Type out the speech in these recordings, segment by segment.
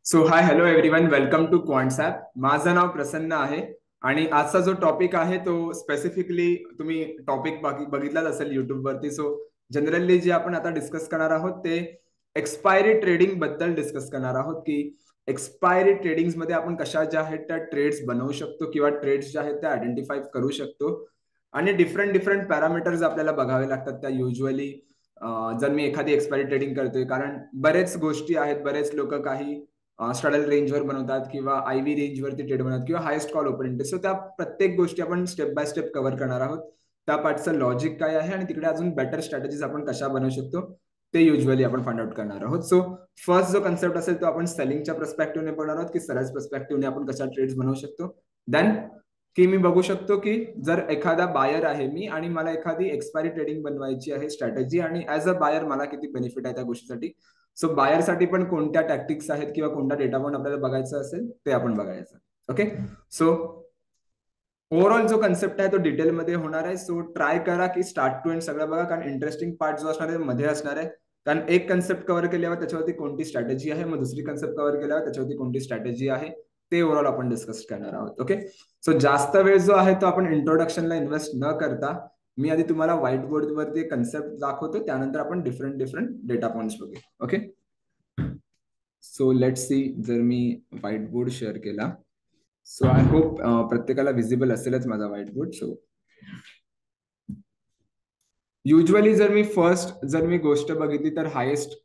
So hi hello everyone, welcome to Quantsapp. माझं नाव प्रसन्न आहे आणि आजचा जो टॉपिक आहे तो स्पेसिफिकली तुम्ही टॉपिक बघितलाच असेल युट्यूबवरती. सो जनरली जे आपण आता डिस्कस करणार आहोत ते एक्सपायरी ट्रेडिंग बद्दल डिस्कस करणार आहोत की एक्सपायरी ट्रेडिंग मध्ये आपण कशा ज्या आहेत त्या ट्रेड्स बनवू शकतो किंवा ट्रेड्स ज्या आहेत त्या आयडेंटिफाय करू शकतो आणि डिफरंट डिफरंट पॅरामीटर्स आपल्याला बघावे लागतात त्या युजली जर मी एखादी एक्सपायरी ट्रेडिंग करतोय. कारण बरेच गोष्टी आहेत, बरेच लोक काही स्ट्रडल रेंजवर बनवतात किंवा आयव्ही रेंजवरती ट्रेड बनवतात किंवा highest call open interest. So त्या प्रत्येक गोष्टी आपण स्टेप बाय स्टेप कव्हर करणार आहोत. त्या पार्टचं लॉजिक काय आहे आणि तिकडे अजून बेटर स्ट्रॅटेजीज आपण कशा बनवू शकतो ते युजली आपण फाइंड आउट करणार आहोत. सो फर्स्ट जो कन्सेप्ट असेल तो आपण सेलिंगच्या पर्स्पेक्टिव्हने बनवणार आहोत की सरस पर्स्पेक्टिव्हने आपण कशा ट्रेड्स बनवू शकतो. देन की मी बघू शकतो की जर एखादा बायर आहे मी आणि मला एखादी एक्सपायरी ट्रेडिंग बनवायची आहे स्ट्रॅटेजी, आणि ऍज अ बायर मला किती बेनिफिट आहे त्या गोष्टीसाठी. सो बायरसाठी पण कोणत्या टॅक्टिक्स आहेत किंवा कोणता डेटा पॉईंट आपल्याला बघायचं असेल ते आपण बघायचं. ओके, सो ओव्हरऑल जो कन्सेप्ट आहे तो डिटेलमध्ये होणार आहे. सो ट्राय करा की स्टार्ट टू एंड सगळं बघा, कारण इंटरेस्टिंग पार्ट जो असणार आहे मध्ये असणार आहे. कारण एक कन्सेप्ट कव्हर केल्यावर त्याच्यावरती कोणती स्ट्रॅटेजी आहे, मग दुसरी कन्सेप्ट कव्हर केल्यावर त्याच्यावरती कोणती स्ट्रॅटेजी आहे ते ओव्हरऑल आपण डिस्कस करणार आहोत. ओके, सो जास्त वेळ जो आहे तो आपण इंट्रोडक्शनला इन्व्हेस्ट न करता मी आधी तुम्हाला व्हाईट बोर्डवरती कन्सेप्ट दाखवतो, त्यानंतर आपण डिफरंट डिफरंट डेटा पॉईंट्स बघूया. Okay, so let's see. जर मी व्हाईट बोर्ड शेअर केला, सो आय होप प्रत्येकाला विजिबल असेलच माझा व्हाईट बोर्ड. सो युजली जर मी गोष्ट बघितली तर हायेस्ट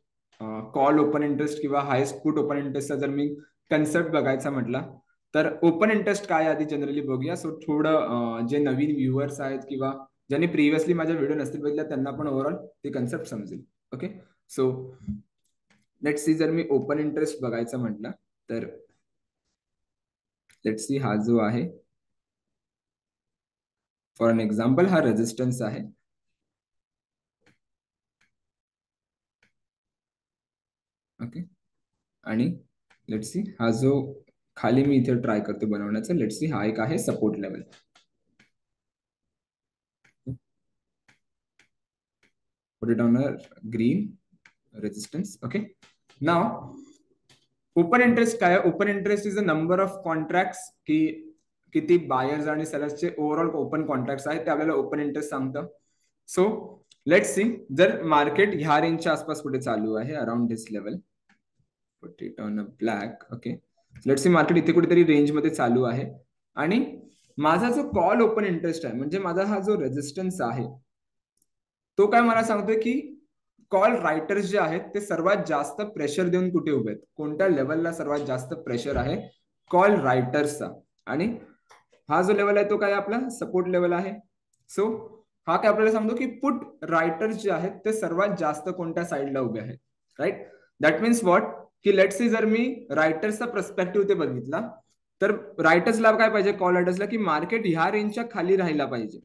कॉल ओपन इंटरेस्ट किंवा हायेस्ट पुट ओपन इंटरेस्टचा जर मी कन्सेप्ट बघायचा म्हटला तर ओपन इंटरेस्ट काय आधी जनरली बघूया. सो थोडं जे नवीन व्ह्युअर्स आहेत किंवा ज्यांनी प्रिव्हियसली माझ्या व्हिडिओ नसतील बघितला त्यांना पण ओव्हरऑल ते कन्सेप्ट समजेल. Okay, so let's see. जर मी ओपन इंटरेस्ट बघायचा म्हटलं तर लेट्स सी, हा जो आहे फॉर एन एक्झाम्पल हा रेजिस्टन्स आहे. ओके, आणि लेट्स सी हा जो खाली मी इथे ट्राय करतो बनवण्याचा, लेट्स सी हा एक आहे support level. put it on a green resistance. Okay, now open interest काय आहे? Open interest is a number of contracts की किती बायर्स आणि सेलर्सचे ओव्हरऑल ओपन कॉन्ट्रॅक्ट्स आहेत ते आपल्याला ओपन इंटरेस्ट सांगतं. सो लेट्स सी, जर मार्केट ह्या रेंजच्या आसपास कुठे चालू आहे around this level, put it on a black. Okay, let's see market इथे कुठेतरी रेंज मध्ये चालू आहे आणि माझा जो कॉल ओपन इंटरेस्ट आहे म्हणजे माझा हा जो रेजिस्टन्स आहे तो काय मला सांगतोय की कॉल रायटर्स जे आहेत ते सर्वात जास्त प्रेशर देऊन कुठे उभे आहेत, कोणत्या लेवलला सर्वात जास्त प्रेशर आहे कॉल रायटर्सचा. आणि हा जो लेवल आहे तो काय आपला सपोर्ट लेवल आहे. सो हा काय आपल्याला सांगतो की पुट रायटर्स जे आहेत ते सर्वात जास्त कोणत्या साईडला उभे आहेत. राईट, दॅट मीन्स व्हॉट की लेट्स सी जर मी रायटर्सचा पर्स्पेक्टिव्ह ते बघितला तर रायटर्सला काय पाहिजे, कॉल रायटर्सला की मार्केट ह्या रेंजच्या खाली राहायला पाहिजे.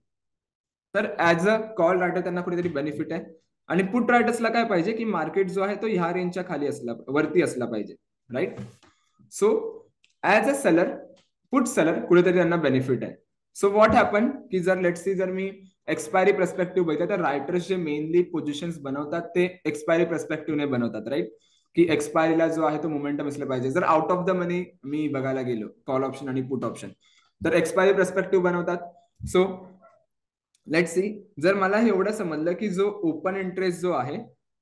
तर ऍज अ कॉल रायटर त्यांना कुठेतरी बेनिफिट आहे. आणि पुट रायटर्सला काय पाहिजे की मार्केट जो आहे तो ह्या रेंजच्या खाली असला वरती असला पाहिजे. Right, so as a seller put seller कुठेतरी त्यांना बेनिफिट आहे. सो व्हॉट हॅपन की जर लेट्स सी जर मी एक्सपायरी पर्स्पेक्टिव्ह बघितलं तर रायटर्स जे मेनली पोझिशन्स बनवतात ते एक्सपायरी पर्स्पेक्टिव्हने बनवतात. राईट, की एक्सपायरीला जो आहे तो मोमेंटम असला पाहिजे. जर आउट ऑफ द मनी मी बघायला गेलो कॉल ऑप्शन आणि पुट ऑप्शन तर एक्सपायरी पर्स्पेक्टिव्ह बनवतात. सो लेट्स सी, जर मला हे एवढं समजलं की जो ओपन इंटरेस्ट जो आहे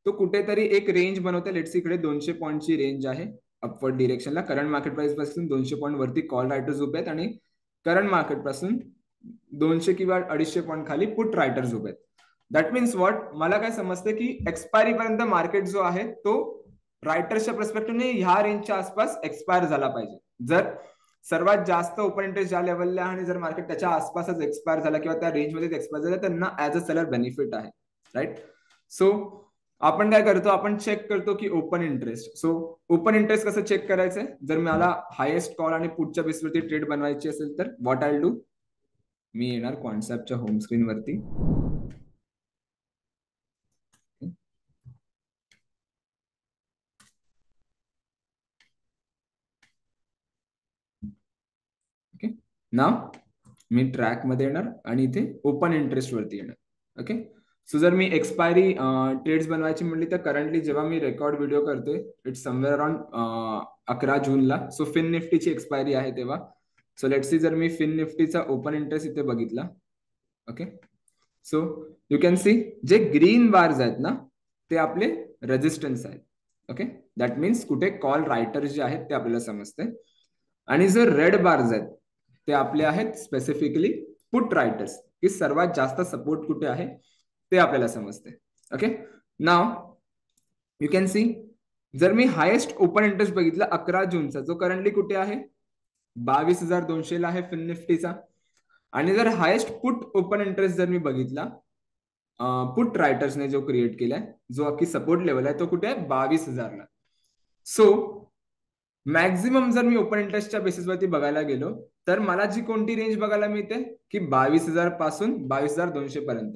तो कुठेतरी एक रेंज बनवते. लेट्स सी इकडे 200 पॉईंटची रेंज आहे अपवर्ड डिरेक्शनला. करंट मार्केट प्राइस पासून 200 पॉईंट वरती कॉल रायटर्स उभे आहेत आणि करंट मार्केट पासून 200 किंवा 250 पॉईंट खाली पुट रायटर्स उभे आहेत. दॅट मीन्स व्हॉट, मला काय समजते की एक्सपायरी पर्यंत मार्केट जो आहे तो रायटर्सच्या पर्स्पेक्टिव्हने ह्या रेंजच्या आसपास एक्सपायर झाला पाहिजे. जर सर्वात जास्त ओपन इंटरेस्ट ज्या लेवलला आणि जर मार्केट त्याच्या आसपासच एक्सपायर झाला किंवा त्या रेंजमध्ये एक्सपायर झाला त्यांना ऍज अ सेलर बेनिफिट आहे. राईट, सो आपण काय करतो, आपण चेक करतो की open interest. So open interest कसं चेक करायचंय, जर मला हायेस्ट कॉल आणि पुटच्या बेसवरती ट्रेड बनवायची असेल तर व्हॉट आय डू, मी येणार क्वांट्सॲपच्या होम स्क्रीन वरती. ओके, नाव मी ट्रॅक मध्ये येणार आणि इथे ओपन इंटरेस्ट वरती येणार. ओके, सो जर मी एक्सपायरी ट्रेड्स बनवायची म्हणली तर करंटली जेव्हा मी रेकॉर्ड व्हिडिओ करतोय इट्स समवेअर अराउंड 11 जूनला. सो फिन निफ्टीची एक्सपायरी आहे तेव्हा. सो लेट्स सी जर मी फिन निफ्टीचा ओपन इंटरेस्ट इथे बघितला. Okay, so you can C जे ग्रीन बार्स आहेत ना ते आपले रेजिस्टन्स आहेत. ओके, दॅट मीन्स कुठे कॉल रायटर जे आहेत ते आपल्याला समजते. आणि जे रेड बार्स आहेत ते आपले आहेत स्पेसिफिकली पुट रायटर्स, की सर्वात जास्त सपोर्ट कुठे आहे ते आपल्याला समजते. Okay, now you can C जर मी हायेस्ट ओपन इंटरेस्ट बघितला 11 जूनचा, जो करंटली कुठे आहे 22,200 ला आहे फिन निफ्टीचा. आणि जर हायेस्ट पुट ओपन इंटरेस्ट जर मी बघितला पुट रायटर्सने जो क्रिएट केलाय, जो की सपोर्ट लेवल आहे, तो कुठे आहे 22,000 ला. सो मॅक्झिमम जर मी ओपन इंटरेस्टच्या बेसिसवरती बघायला गेलो तर मला जी कोणती रेंज बघायला मिळते की 22,000 पासून 22,200 पर्यंत,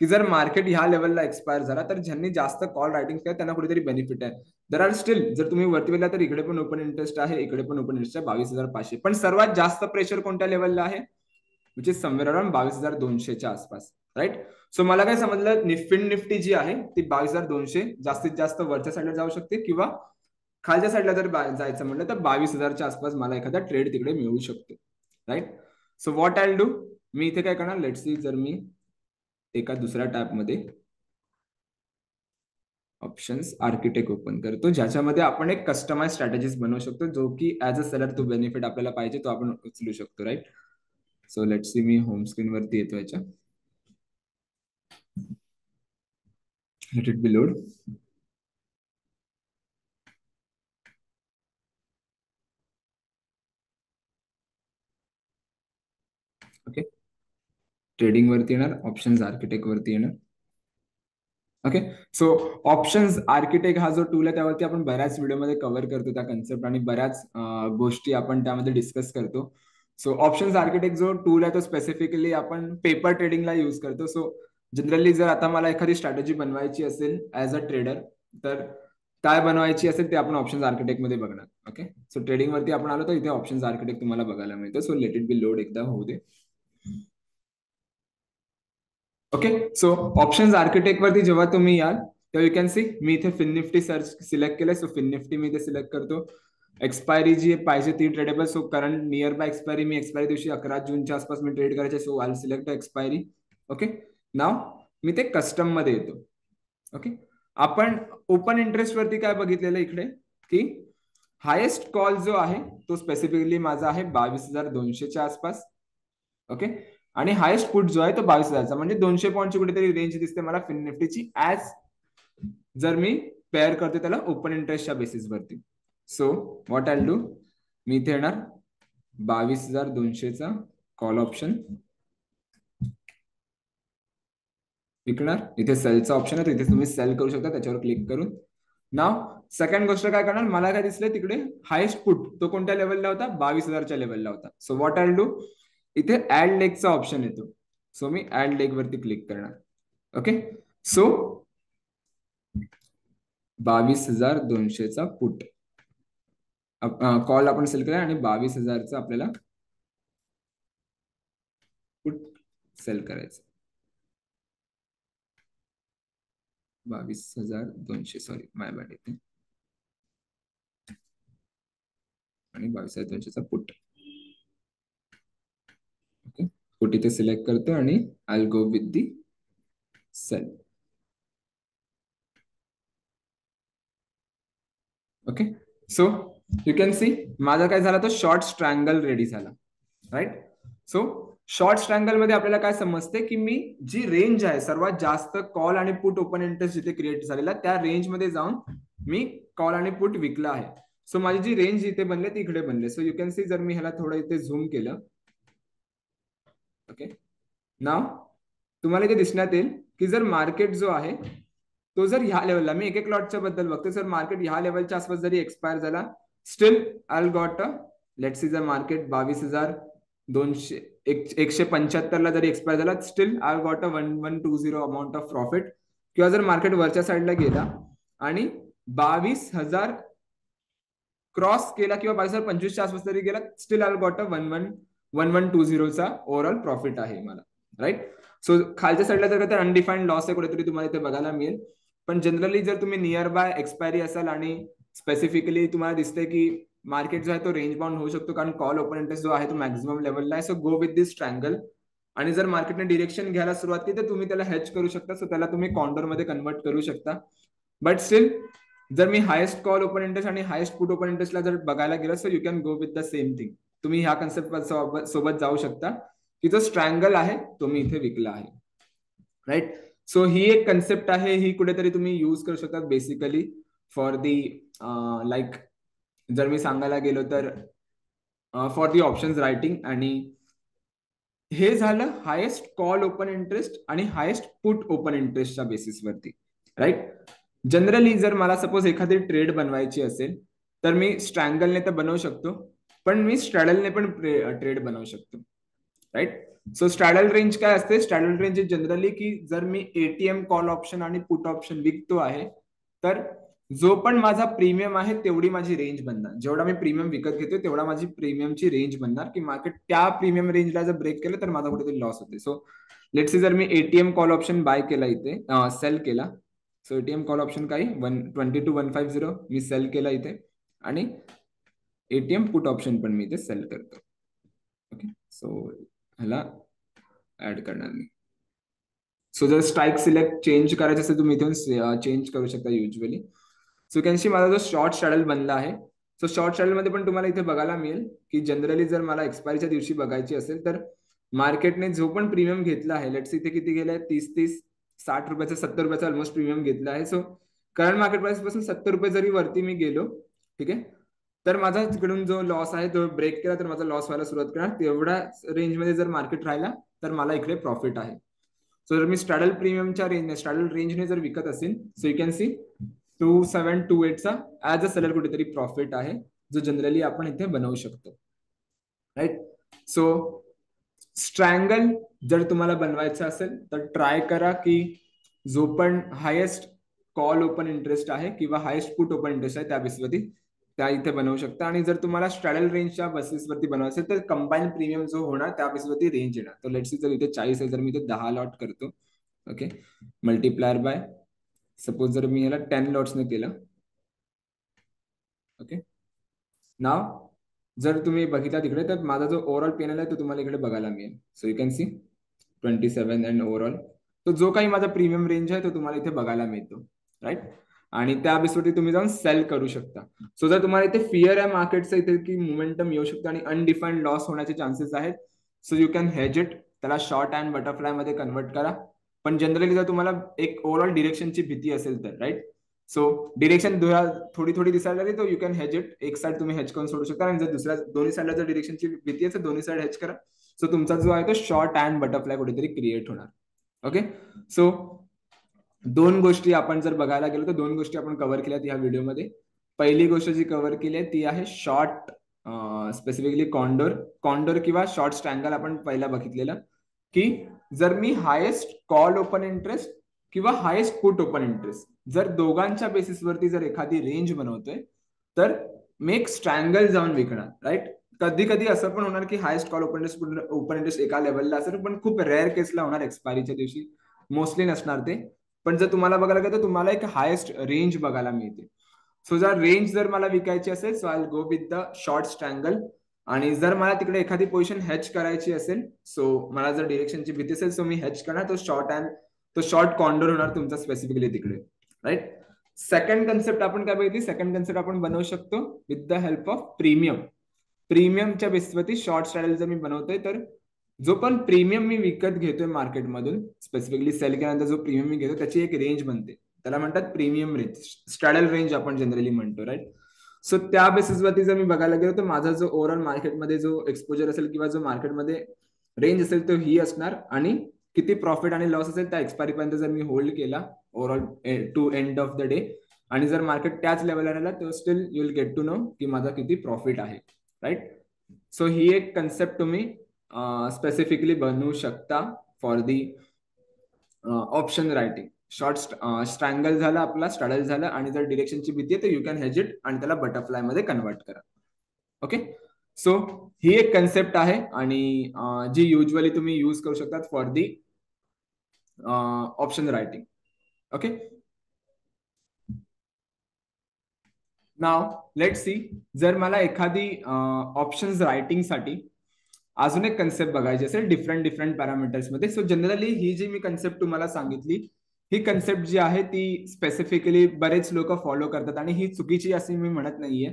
की जर मार्केट ह्या लेवलला एक्सपायर झाला तर ज्यांनी जास्त कॉल रायटिंग केलं त्यांना कुठेतरी बेनिफिट आहे. दर आर स्टील जर तुम्ही वरती गेला तर इकडे पण ओपन इंटरेस्ट आहे, इकडे पण ओपन इंटरेस्ट आहे 22,500. पण सर्वात जास्त प्रेशर कोणत्या लेवलला आहे, विच इज समवेअर अराउंड 22,200च्या आसपास. राईट, सो मला काय समजलं, फिन निफ्टी जी आहे ती 22,200 जास्तीत जास्त वरच्या साईडला जाऊ शकते, किंवा खालच्या साईडला जर जायचं म्हणलं तर 22,000च्या आसपास मला एखादा ट्रेड तिकडे मिळू शकतो. Right, so what I do, मी इथे काय करणार, लेट्स सी जर मी एका दुसऱ्या टॅबमध्ये ऑप्शन्स आर्किटेक्ट ओपन करतो, ज्याच्यामध्ये आपण एक कस्टमाइज स्ट्रॅटेजीज बनवू शकतो, जो की ऍज अ सेलर तो बेनिफिट आपल्याला पाहिजे तो आपण उचलू शकतो. राईट, सो लेट्स सी मी होम स्क्रीन वरती येतो याच्या. Let it be load. Okay, trading वरती येणार, ऑप्शन्स आर्किटेक्ट वरती येणार. ओके, सो ऑप्शन्स आर्किटेक्ट हा जो टूल आहे त्यावरती आपण बऱ्याच व्हिडिओमध्ये कव्हर करतो त्या कन्सेप्ट, आणि बऱ्याच गोष्टी आपण त्यामध्ये डिस्कस करतो. सो ऑप्शन्स आर्किटेक्ट जो टूल आहे तो स्पेसिफिकली आपण पेपर ट्रेडिंगला यूज करतो. सो जनरली जर आता मला एखादी स्ट्रॅटेजी बनवायची असेल ऍज अ ट्रेडर, तर काय बनवायची असेल ते आपण ऑप्शन्स आर्किटेक्ट मध्ये बघणार. ओके, सो ट्रेडिंग वरती आपण आलो तर इथे ऑप्शन्स आर्किटेक्ट तुम्हाला बघायला मिळतो. So let it be load, एकदा होऊ दे. ओके, सो ऑप्शन्स आर्किटेक्ट वरती जेव्हा तुम्ही याल तेव्हा यू कॅन सी मी इथे फिन निफ्टी सर्च सिलेक्ट केलंय. सो फिन निफ्टी मी इथे सिलेक्ट करतो. एक्सपायरी जी पाहिजे ती tradable. So current near by expiry, मी एक्सपायरी दिवशी 11 जूनच्या आसपास मी ट्रेड करायचे. So I select expiry. Okay, now मी ते कस्टम मध्ये येतो. ओके, आपण ओपन इंटरेस्ट वरती काय बघितलेलं इकडे, की हायेस्ट कॉल जो आहे तो स्पेसिफिकली माझा आहे 22,200च्या आसपास. ओके, आणि हायेस्ट पुट जो आहे तो 22,000चा, म्हणजे 200 पॉईंटची कुठेतरी रेंज दिसते मला फिन निफ्टीची, ऍज जर मी पेअर करते त्याला ओपन इंटरेस्टच्या बेसिस वरती. सो व्हॉट आय डू, मी इथे येणार 22,200चा कॉल ऑप्शन विकणार. इथे सेलचा ऑप्शन आहे, इथे तुम्ही सेल करू शकता त्याच्यावर क्लिक करून. नाव सेकंड गोष्ट काय करणार, मला काय दिसलंय तिकडे हायेस्ट पुट तो कोणत्या लेवलला होता, 22,000च्या लेवलला होता. सो व्हॉट आय डू, इथे ऍड लेगचा ऑप्शन येतो. सो मी ऍड लेग वरती क्लिक करणार. ओके, सो 22,200चा पुट कॉल आपण सिलेक्ट केला आणि 22,000चा आपल्याला पुट सेल करायचं. 22,200, सॉरी माय बॅड इथे, आणि 22,200चा पुट. ओके, पुट इथे सिलेक्ट करतो आणि I go with the sell. Okay, so you can see माझा काय झाला, तो शॉर्ट स्ट्रँगल रेडी झाला. राईट, सो शॉर्ट स्ट्रँगल मध्ये आपल्याला काय समजते, की मी जी रेंज आहे सर्वात जास्त कॉल आणि पुट ओपन इंटरेस्ट जिथे क्रिएट झालेला त्या रेंज मध्ये जाऊन मी कॉल आणि पुट विकला आहे. सो माझी जी रेंज इथे बनले ती इकडे बनले. सो यू कॅन सी जर मी ह्याला थोडं इथे झूम केलं, ओके, नाव तुम्हाला इथे दिसण्यात येईल की जर मार्केट जो आहे तो जर ह्या लेवलला, मी एक एक लॉटच्या बद्दल बघतो, जर मार्केट ह्या लेवलच्या आसपास जरी एक्सपायर झाला, steel I got a, let's see जर मार्केट 22,200 175 ला जरी एक्सपायर झाला, steel I got a 1120 amount of profit. किंवा जर मार्केट वरच्या साईडला गेला आणि 22,000 क्रॉस केला किंवा 22,025च्या आसपास जरी गेला, स्टील आय गॉट अ 1120चा ओव्हरऑल प्रॉफिट आहे मला. राईट, सो खालच्या साईडला जर तर अनडिफाईन्ड लॉस आहे कुठेतरी तुम्हाला इथे बघायला मिळेल. पण जनरली जर तुम्ही नियर बाय एक्सपायरी असाल आणि स्पेसिफिकली तुम्हाला दिसतंय की मार्केट जो आहे तो रेंज बाउंड होऊ शकतो, कारण कॉल ओपन इंटरेस्ट जो आहे तो मॅक्झिमम लेवलला आहे. So go with this triangle. आणि जर मार्केटने डिरेक्शन घ्यायला सुरुवात केली तर तुम्ही त्याला हेज करू शकता. सो त्याला तुम्ही कॉन्डोर मध्ये कन्वर्ट करू शकता. बट स्टील जर मी हायेस्ट कॉल ओपन इंटरेस्ट आणि हायेस्ट पुट ओपन इंटरेस्टला जर बघायला गेलं, so you can go with the same thing. तुम्ही ह्या कन्सेप्ट सोबत जाऊ शकता की जो स्ट्रँगल आहे तो मी इथे विकला आहे. राईट. सो ही एक कन्सेप्ट आहे, ही कुठेतरी तुम्ही यूज करू शकता बेसिकली फॉर दी लाईक जर मी सांगायला गेलो तर फॉर दी ऑप्शन्स रायटिंग. आणि हे झालं हायेस्ट कॉल ओपन इंटरेस्ट आणि हायेस्ट पुट ओपन इंटरेस्टच्या बेसिसवरती. राईट. जनरली जर मला सपोज एखादी ट्रेड बनवायची असेल तर मी स्ट्रँगलने तर बनवू शकतो, पण मी स्ट्रॅडलने पण ट्रेड बनवू शकतो. राईट. सो स्ट्रॅडल रेंज काय असते? स्ट्रॅडल रेंज जनरली की जर मी एटीएम कॉल ऑप्शन आणि पुट ऑप्शन विकतो आहे तर जो पण माझा प्रीमियम आहे तेवढी माझी रेंज बनणार. जेवढा मी प्रीमियम विकत घेतोय तेवढा माझी प्रीमियमची रेंज बनणार, की मार्केट त्या प्रीमियम रेंजला जर ब्रेक केलं तर माझा कुठेतरी लॉस होते. सो लेट्स से जर मी एटीएम कॉल ऑप्शन बाय केला इथे, सेल केला. सो एटीएम कॉल ऑप्शन काही 120 to 150 मी सेल केला इथे, आणि एटीएम पुट ऑप्शन पण मी इथे सेल करतो. ओके. सो ह्याला ऍड करणार मी. सो जर स्ट्राईक सिलेक्ट चेंज करायचं असेल तुम्ही इथून चेंज करू शकता युजली. सो कॅन सी माझा जो शॉर्ट स्ट्रॅडल बनला आहे. सो शॉर्ट स्ट्रॅडल मध्ये पण तुम्हाला इथे बघायला मिळेल की जनरली जर मला एक्सपायरीच्या दिवशी बघायची असेल तर मार्केटने जो पण प्रीमियम घेतला आहे, लेट्स इथे किती गेलाय, 30 60 रुपयाचा 70 रुपयाचा ऑलमोस्ट प्रीमियम घेतला आहे. सो करंट मार्केट प्राइस पासून 70 रुपये जरी वरती मी गेलो, ठीक आहे, तर माझा तिकडून जो लॉस आहे तो ब्रेक केला तर माझा लॉस व्हायला सुरुवात करणार. तेवढ्या रेंजमध्ये जर मार्केट राहिला तर मला इकडे प्रॉफिट आहे. सो जर मी स्ट्रॅडल प्रीमियमच्या रेंज स्ट्रॅडल रेंजने जर विकत असेल, सो यू कॅन सी 2728 चा ऍज अ सेलर कुठेतरी प्रॉफिट आहे, जो जनरली आपण इथे बनवू शकतो. राईट. सो स्ट्रँगल जर तुम्हाला बनवायचं असेल तर ट्राय करा की जो पण हायेस्ट कॉल ओपन इंटरेस्ट आहे किंवा हायेस्ट पुट ओपन इंटरेस्ट आहे त्या बेसवरती त्या इथे बनवू शकता. आणि जर तुम्हाला स्ट्रॅडल रेंजच्या बेसिसवरती बनवायचं असेल तर कंबाईन प्रीमियम जो होणार त्या बेसवरती रेंज येणार. तर लेट्स जर इथे 40 आहे, जर मी इथे 10 लॉट करतो, ओके, मल्टीप्लायर बाय सपोज जर मी याला 10 लॉट्सने केलं, ओके. नाव जर तुम्ही बघितला तिकडे तर माझा जो ओव्हरऑल पॅनल आहे तो तुम्हाला इकडे बघायला मिळेल. So you can C 27 and overall. तो जो काही माझा प्रीमियम रेंज आहे तो तुम्हाला इथे बघायला मिळतो. राईट. आणि त्या बेसवरती तुम्ही जाऊन सेल करू शकता. सो जर तुम्हाला इथे फिअर आहे मार्केटचं इथे की मोमेंटम येऊ शकतं आणि अनडिफाईन्ड लॉस होण्याचे चान्सेस आहेत, so you can hedge it. त्याला शॉर्ट अँड बटरफ्लाय मध्ये कन्वर्ट करा. पण जनरली जर तुम्हाला एक ओव्हरऑल डिरेक्शनची भीती असेल तर, राईट, सो डिरेक्शन थोडी थोडी दिसायला लागली तर यू कॅन हेज इट. एक साइड तुम्ही हेज करून सोडू शकता. आणि जर दुसऱ्या दोन्ही साईडला जर डिरेक्शनची भीती आहे तर दोन्ही साईड हेज करा. सो तुमचा जो आहे तो शॉर्ट अँड बटरफ्लाय कुठेतरी क्रिएट होणार. ओके. सो दोन गोष्टी आपण जर बघायला गेलो तर दोन गोष्टी आपण कव्हर केल्यात या व्हिडिओमध्ये. पहिली गोष्ट जी कव्हर केली आहे ती आहे शॉर्ट, स्पेसिफिकली कॉन्डोर किंवा शॉर्ट स्ट्रँगल. आपण पहिला बघितलेलं की जर मी हायेस्ट कॉल ओपन इंटरेस्ट किंवा हायेस्ट पुट ओपन इंटरेस्ट जर दोघांच्या बेसिसवरती जर एखादी रेंज बनवतोय तर मी एक स्ट्रँगल जाऊन विकणार. राईट. कधी कधी असं पण होणार की हायेस्ट कॉल ओपन इंटरेस्ट एका लेवलला असेल, पण खूप रेअर केसला होणार, एक्सपायरीच्या दिवशी मोस्टली नसणार ते. पण जर तुम्हाला बघायला गेलं तर तुम्हाला एक हायेस्ट रेंज बघायला मिळते. सो जर रेंज जर मला विकायची असेल so I go with the short strangle. आणि जर मला तिकडे एखादी पोझिशन हेज करायची असेल, सो मला जर डिरेक्शनची भीती असेल सो मी हेज करणार. तो शॉर्ट कॉन्डोर होणार तुमचा स्पेसिफिकली तिकडे. राईट. सेकंड कन्सेप्ट आपण काय बघितली? सेकंड कन्सेप्ट आपण बनवू शकतो with the help of premium. प्रीमियमच्या बेसवरती शॉर्ट स्ट्रॅटेजी जर मी बनवतोय तर जो पण प्रीमियम मी विकत घेतोय मार्केटमधून, स्पेसिफिकली सेल केल्यानंतर जो प्रीमियम मी घेतो त्याची एक रेंज बनते, त्याला म्हणतात प्रीमियम रेंज, स्ट्रॅडल रेंज आपण जनरली म्हणतो. राईट. सो त्या बेसिसवरती जर मी बघायला गेलो तर माझा जो ओव्हरऑल मार्केटमध्ये जो एक्सपोजर असेल किंवा जो मार्केटमध्ये रेंज असेल तो ही असणार. आणि किती प्रॉफिट आणि लॉस असेल त्या एक्सपायरी पर्यंत जर मी होल्ड केला overall to end of the day, आणि जर मार्केट त्याच लेवलला राहिला तर still you will get to know की माझा किती प्रॉफिट आहे. राईट. सो ही एक कन्सेप्ट तुम्ही स्पेसिफिकली बनवू शकता for the option writing. Short strangle झाला आपला, स्ट्रॅडल झाला, आणि जर डिरेक्शनची भीती आहे तर यू कॅन हेज इट आणि त्याला बटरफ्लाय मध्ये कन्वर्ट करा. ओके. सो ही एक कन्सेप्ट आहे आणि जी युजली तुम्ही यूज करू शकतात for the option writing. Okay, now let see, जर मला एखादी ऑप्शन्स रायटिंगसाठी अजून एक कन्सेप्ट बघायची असेल डिफरंट डिफरंट पॅरामीटर्स मध्ये, सो जनरली ही जी मी कन्सेप्ट तुम्हाला सांगितली, ही कन्सेप्ट जी आहे ती स्पेसिफिकली बरेच लोक फॉलो करतात आणि ही चुकीची अशी मी म्हणत नाहीये.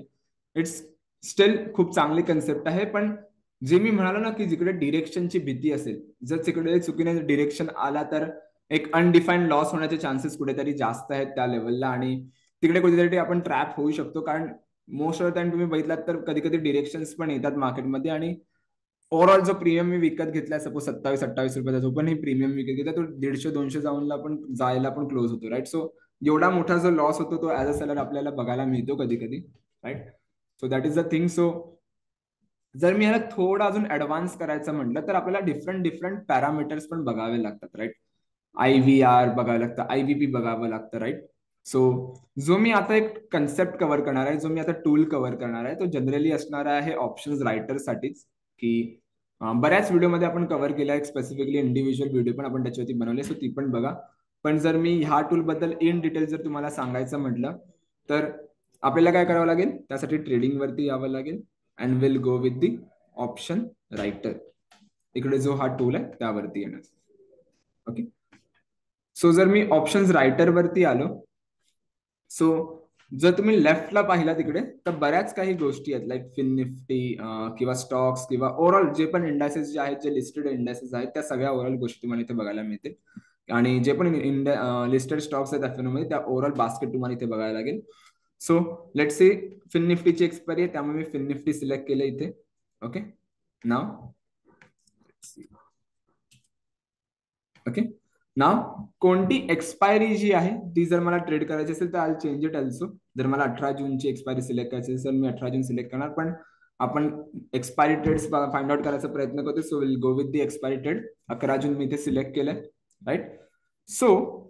इट्स स्टील खूप चांगली कन्सेप्ट आहे. पण जे मी म्हणालो ना की जिकडे डिरेक्शनची भीती असेल, जर तिकडे चुकीने डिरेक्शन आला तर एक अनडिफाईन्ड लॉस होण्याचे चान्सेस कुठेतरी जास्त आहेत त्या लेवलला, आणि तिकडे कुठेतरी आपण ट्रॅप होऊ शकतो. कारण मोस्ट ऑफ द टाइम तुम्ही बघितलात तर कधी कधी डिरेक्शन्स पण येतात मार्केटमध्ये, आणि ओव्हरऑल जो प्रीमियम मी विकत घेतलाय सपोज 27-28 रुपयाचा, जो पण ही प्रीमियम विकत घेतला तो 150-200 जाऊनला पण जायला पण क्लोज होतो, राईट. सो एवढा मोठा जो लॉस होतो तो ऍज अ सेलर आपल्याला बघायला मिळतो कधी कधी, right. So that is the thing. So जर मी याला थोडं अजून ऍडव्हान्स करायचं म्हटलं तर आपल्याला डिफरंट डिफरंट पॅरामीटर्स पण बघावे लागतात, राईट. IVR बघावं लागतं, IVP बघावं लागतं, राईट. सो जो मी आता एक कन्सेप्ट कव्हर करणार आहे, जो मी आता टूल कव्हर करणार आहे, तो जनरली असणार आहे ऑप्शन्स रायटरसाठीच. की बऱ्याच व्हिडिओमध्ये आपण कव्हर केला आहे, स्पेसिफिकली इंडिव्हिज्युअल व्हिडिओ पण आपण त्याच्यावरती बनवले, सो ती पण बघा. पण जर मी ह्या टूल बद्दल इन डिटेल जर तुम्हाला सांगायचं म्हटलं तर आपल्याला काय करावं लागेल, त्यासाठी ट्रेडिंग वरती यावं लागेल and will go with the option writer. इकडे जो हा टूल आहे त्यावरती येणार. ओके, सो जर मी ऑप्शन्स रायटर वरती आलो, सो जर तुम्ही लेफ्टला पाहिला तिकडे तर बऱ्याच काही गोष्टी आहेत, लाईक फिन निफ्टी किंवा स्टॉक्स किंवा ओव्हरऑल जे पण इंडायसेस जे आहेत, जे लिस्टेड इंडायसेस आहेत, त्या सगळ्या ओव्हरऑल गोष्टी तुम्हाला इथे बघायला मिळतील. आणि जे पण लिस्टेड स्टॉक्स आहेत एफ मध्ये त्या ओव्हरऑल बास्केट तुम्हाला इथे बघायला लागेल. सो लेट से फिन निफ्टीची एक्सपायरी आहे, त्यामुळे मी फिन निफ्टी सिलेक्ट केलं इथे. ओके, नाव ओके, नाव कोणती एक्सपायरी जी आहे ती जर मला ट्रेड करायची असेल तर आय चेंज इट ऑल्सो. जर मला 18 जूनची एक्सपायरी सिलेक्ट करायची असेल तर मी 18 जून सिलेक्ट करणार, पण आपण एक्सपायरी ट्रेड्स फाइंड आउट करायचा प्रयत्न करतो. So will go with the expiry trade. 11 जून मी इथे सिलेक्ट केलंय, राईट. सो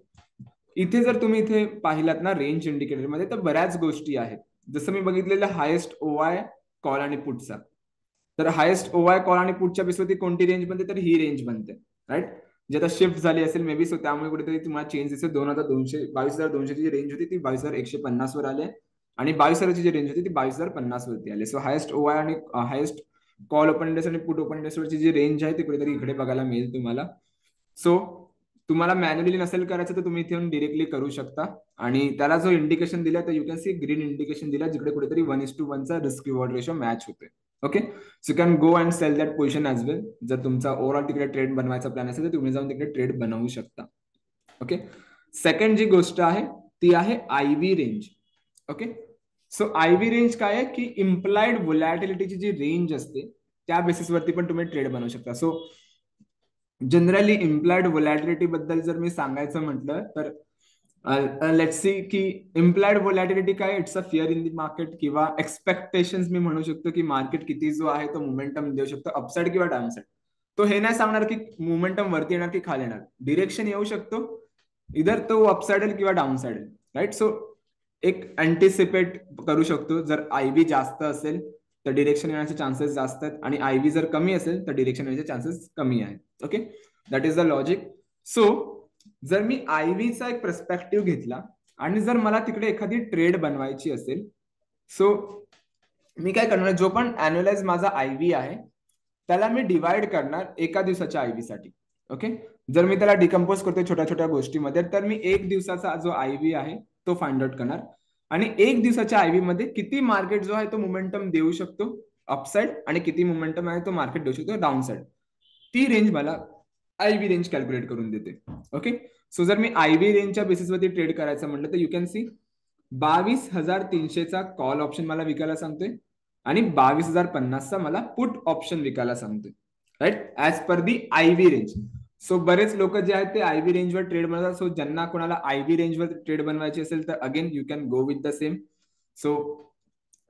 इथे जर तुम्ही इथे पाहिलात ना रेंज इंडिकेटर मध्ये, तर बऱ्याच गोष्टी आहेत. जसं मी बघितलेलं हायेस्ट ओवाय कॉल आणि पुटचा, तर हायेस्ट ओवाय कॉल आणि पुटच्या बेसवरती कोणती रेंज बनते, तर ही रेंज बनते, राईट. जे आता शिफ्ट झाली असेल मे बी, सो त्यामुळे कुठेतरी तुम्हाला चेंज दिसेल. 22,200 ची जी रेंज होती ती 22,150 वर आली, आणि 22,000ची जी रेंज होती ती 22,050 वरती आली. सो हायेस्ट ओवाय आणि हायेस्ट कॉल ओपन इंटरेस्ट आणि पुट ओपन इंटरेस्ट वरची जी रेंज आहे ती कुठेतरी इकडे बघायला मिळेल तुम्हाला. सो तुम्हाला मॅन्युअली नसेल करायचं तर तुम्ही इथे येऊन डिरेक्टली करू शकता. आणि त्याला जो इंडिकेशन दिला तर you can see green indication दिला, जिकडे कुठेतरी 1:1 चा रिस्क रिवॉर्ड रेशो मॅच होते. Okay, so you can go and sell that position as well. जर तुमचा ओव्हरऑल तिकडे ट्रेड बनवायचा प्लॅन असेल तर तुम्ही जाऊन तिकडे ट्रेड बनवू शकता. ओके, सेकंड जी गोष्ट आहे ती आहे IV range. Okay, so IV range काय आहे की इम्प्लाइड व्होलॅटिलिटीची जी रेंज असते त्या बेसिसवरती पण तुम्ही ट्रेड बनवू शकता. सो जनरली इम्प्लाइड व्होलॅटिलिटी बद्दल जर मी सांगायचं म्हटलं तर लेट्स सी की इम्प्लाइड व्होलॅटिलिटी काय, it's a fear in the market किंवा एक्सपेक्टेशन्स मी म्हणू शकतो की मार्केट किती जो आहे तो मोमेंटम देऊ शकतो अपसाइड किंवा डाऊनसाइड. तो हे नाही सांगणार की मोमेंटम वरती येणार की खाली येणार, डिरेक्शन येऊ शकतो, इधर तो अपसाइड किंवा डाऊनसाइड, राईट. सो एक अँटिसिपेट करू शकतो. जर IV जास्त असेल तर डिरेक्शन येण्याचे चान्सेस जास्त आहेत, आणि IV जर कमी असेल तर डिरेक्शन येण्याचे चान्सेस कमी आहेत. Okay, that is the logic. So जर मी IV चा एक पर्स्पेक्टिव्ह घेतला आणि जर मला तिकडे एखादी ट्रेड बनवायची असेल, सो मी काय करणार, जो पण अॅन्युअलाइज माझा IV आहे त्याला मी डिवाइड करणार एका दिवसाच्या IV साठी. ओके, जर मी त्याला डिकम्पोज करतो छोट्या छोट्या गोष्टीमध्ये, तर मी एक दिवसाचा जो IV आहे तो फाइंड आउट करणार, आणि एक दिवसाच्या IV मध्ये किती मार्केट जो आहे तो मोमेंटम देऊ शकतो अपसाइड आणि किती मोमेंटम आहे तो मार्केट देऊ शकतो डाऊनसाइड, ती रेंज मला IV रेंज कॅल्क्युलेट करून देते. ओके, सो जर मी IV रेंजच्या बेसिसवरती ट्रेड करायचं म्हटलं तर यू कॅन सी 22,300चा कॉल ऑप्शन मला विकायला सांगतोय आणि 22,050चा मला पुट ऑप्शन विकायला सांगतोय, राईट, ऍज पर दी IV रेंज. सो बरेच लोक जे आहेत ते IV रेंजवर ट्रेड बनवतात. सो ज्यांना कोणाला IV रेंजवर ट्रेड बनवायची असेल तर again you can go with the same. So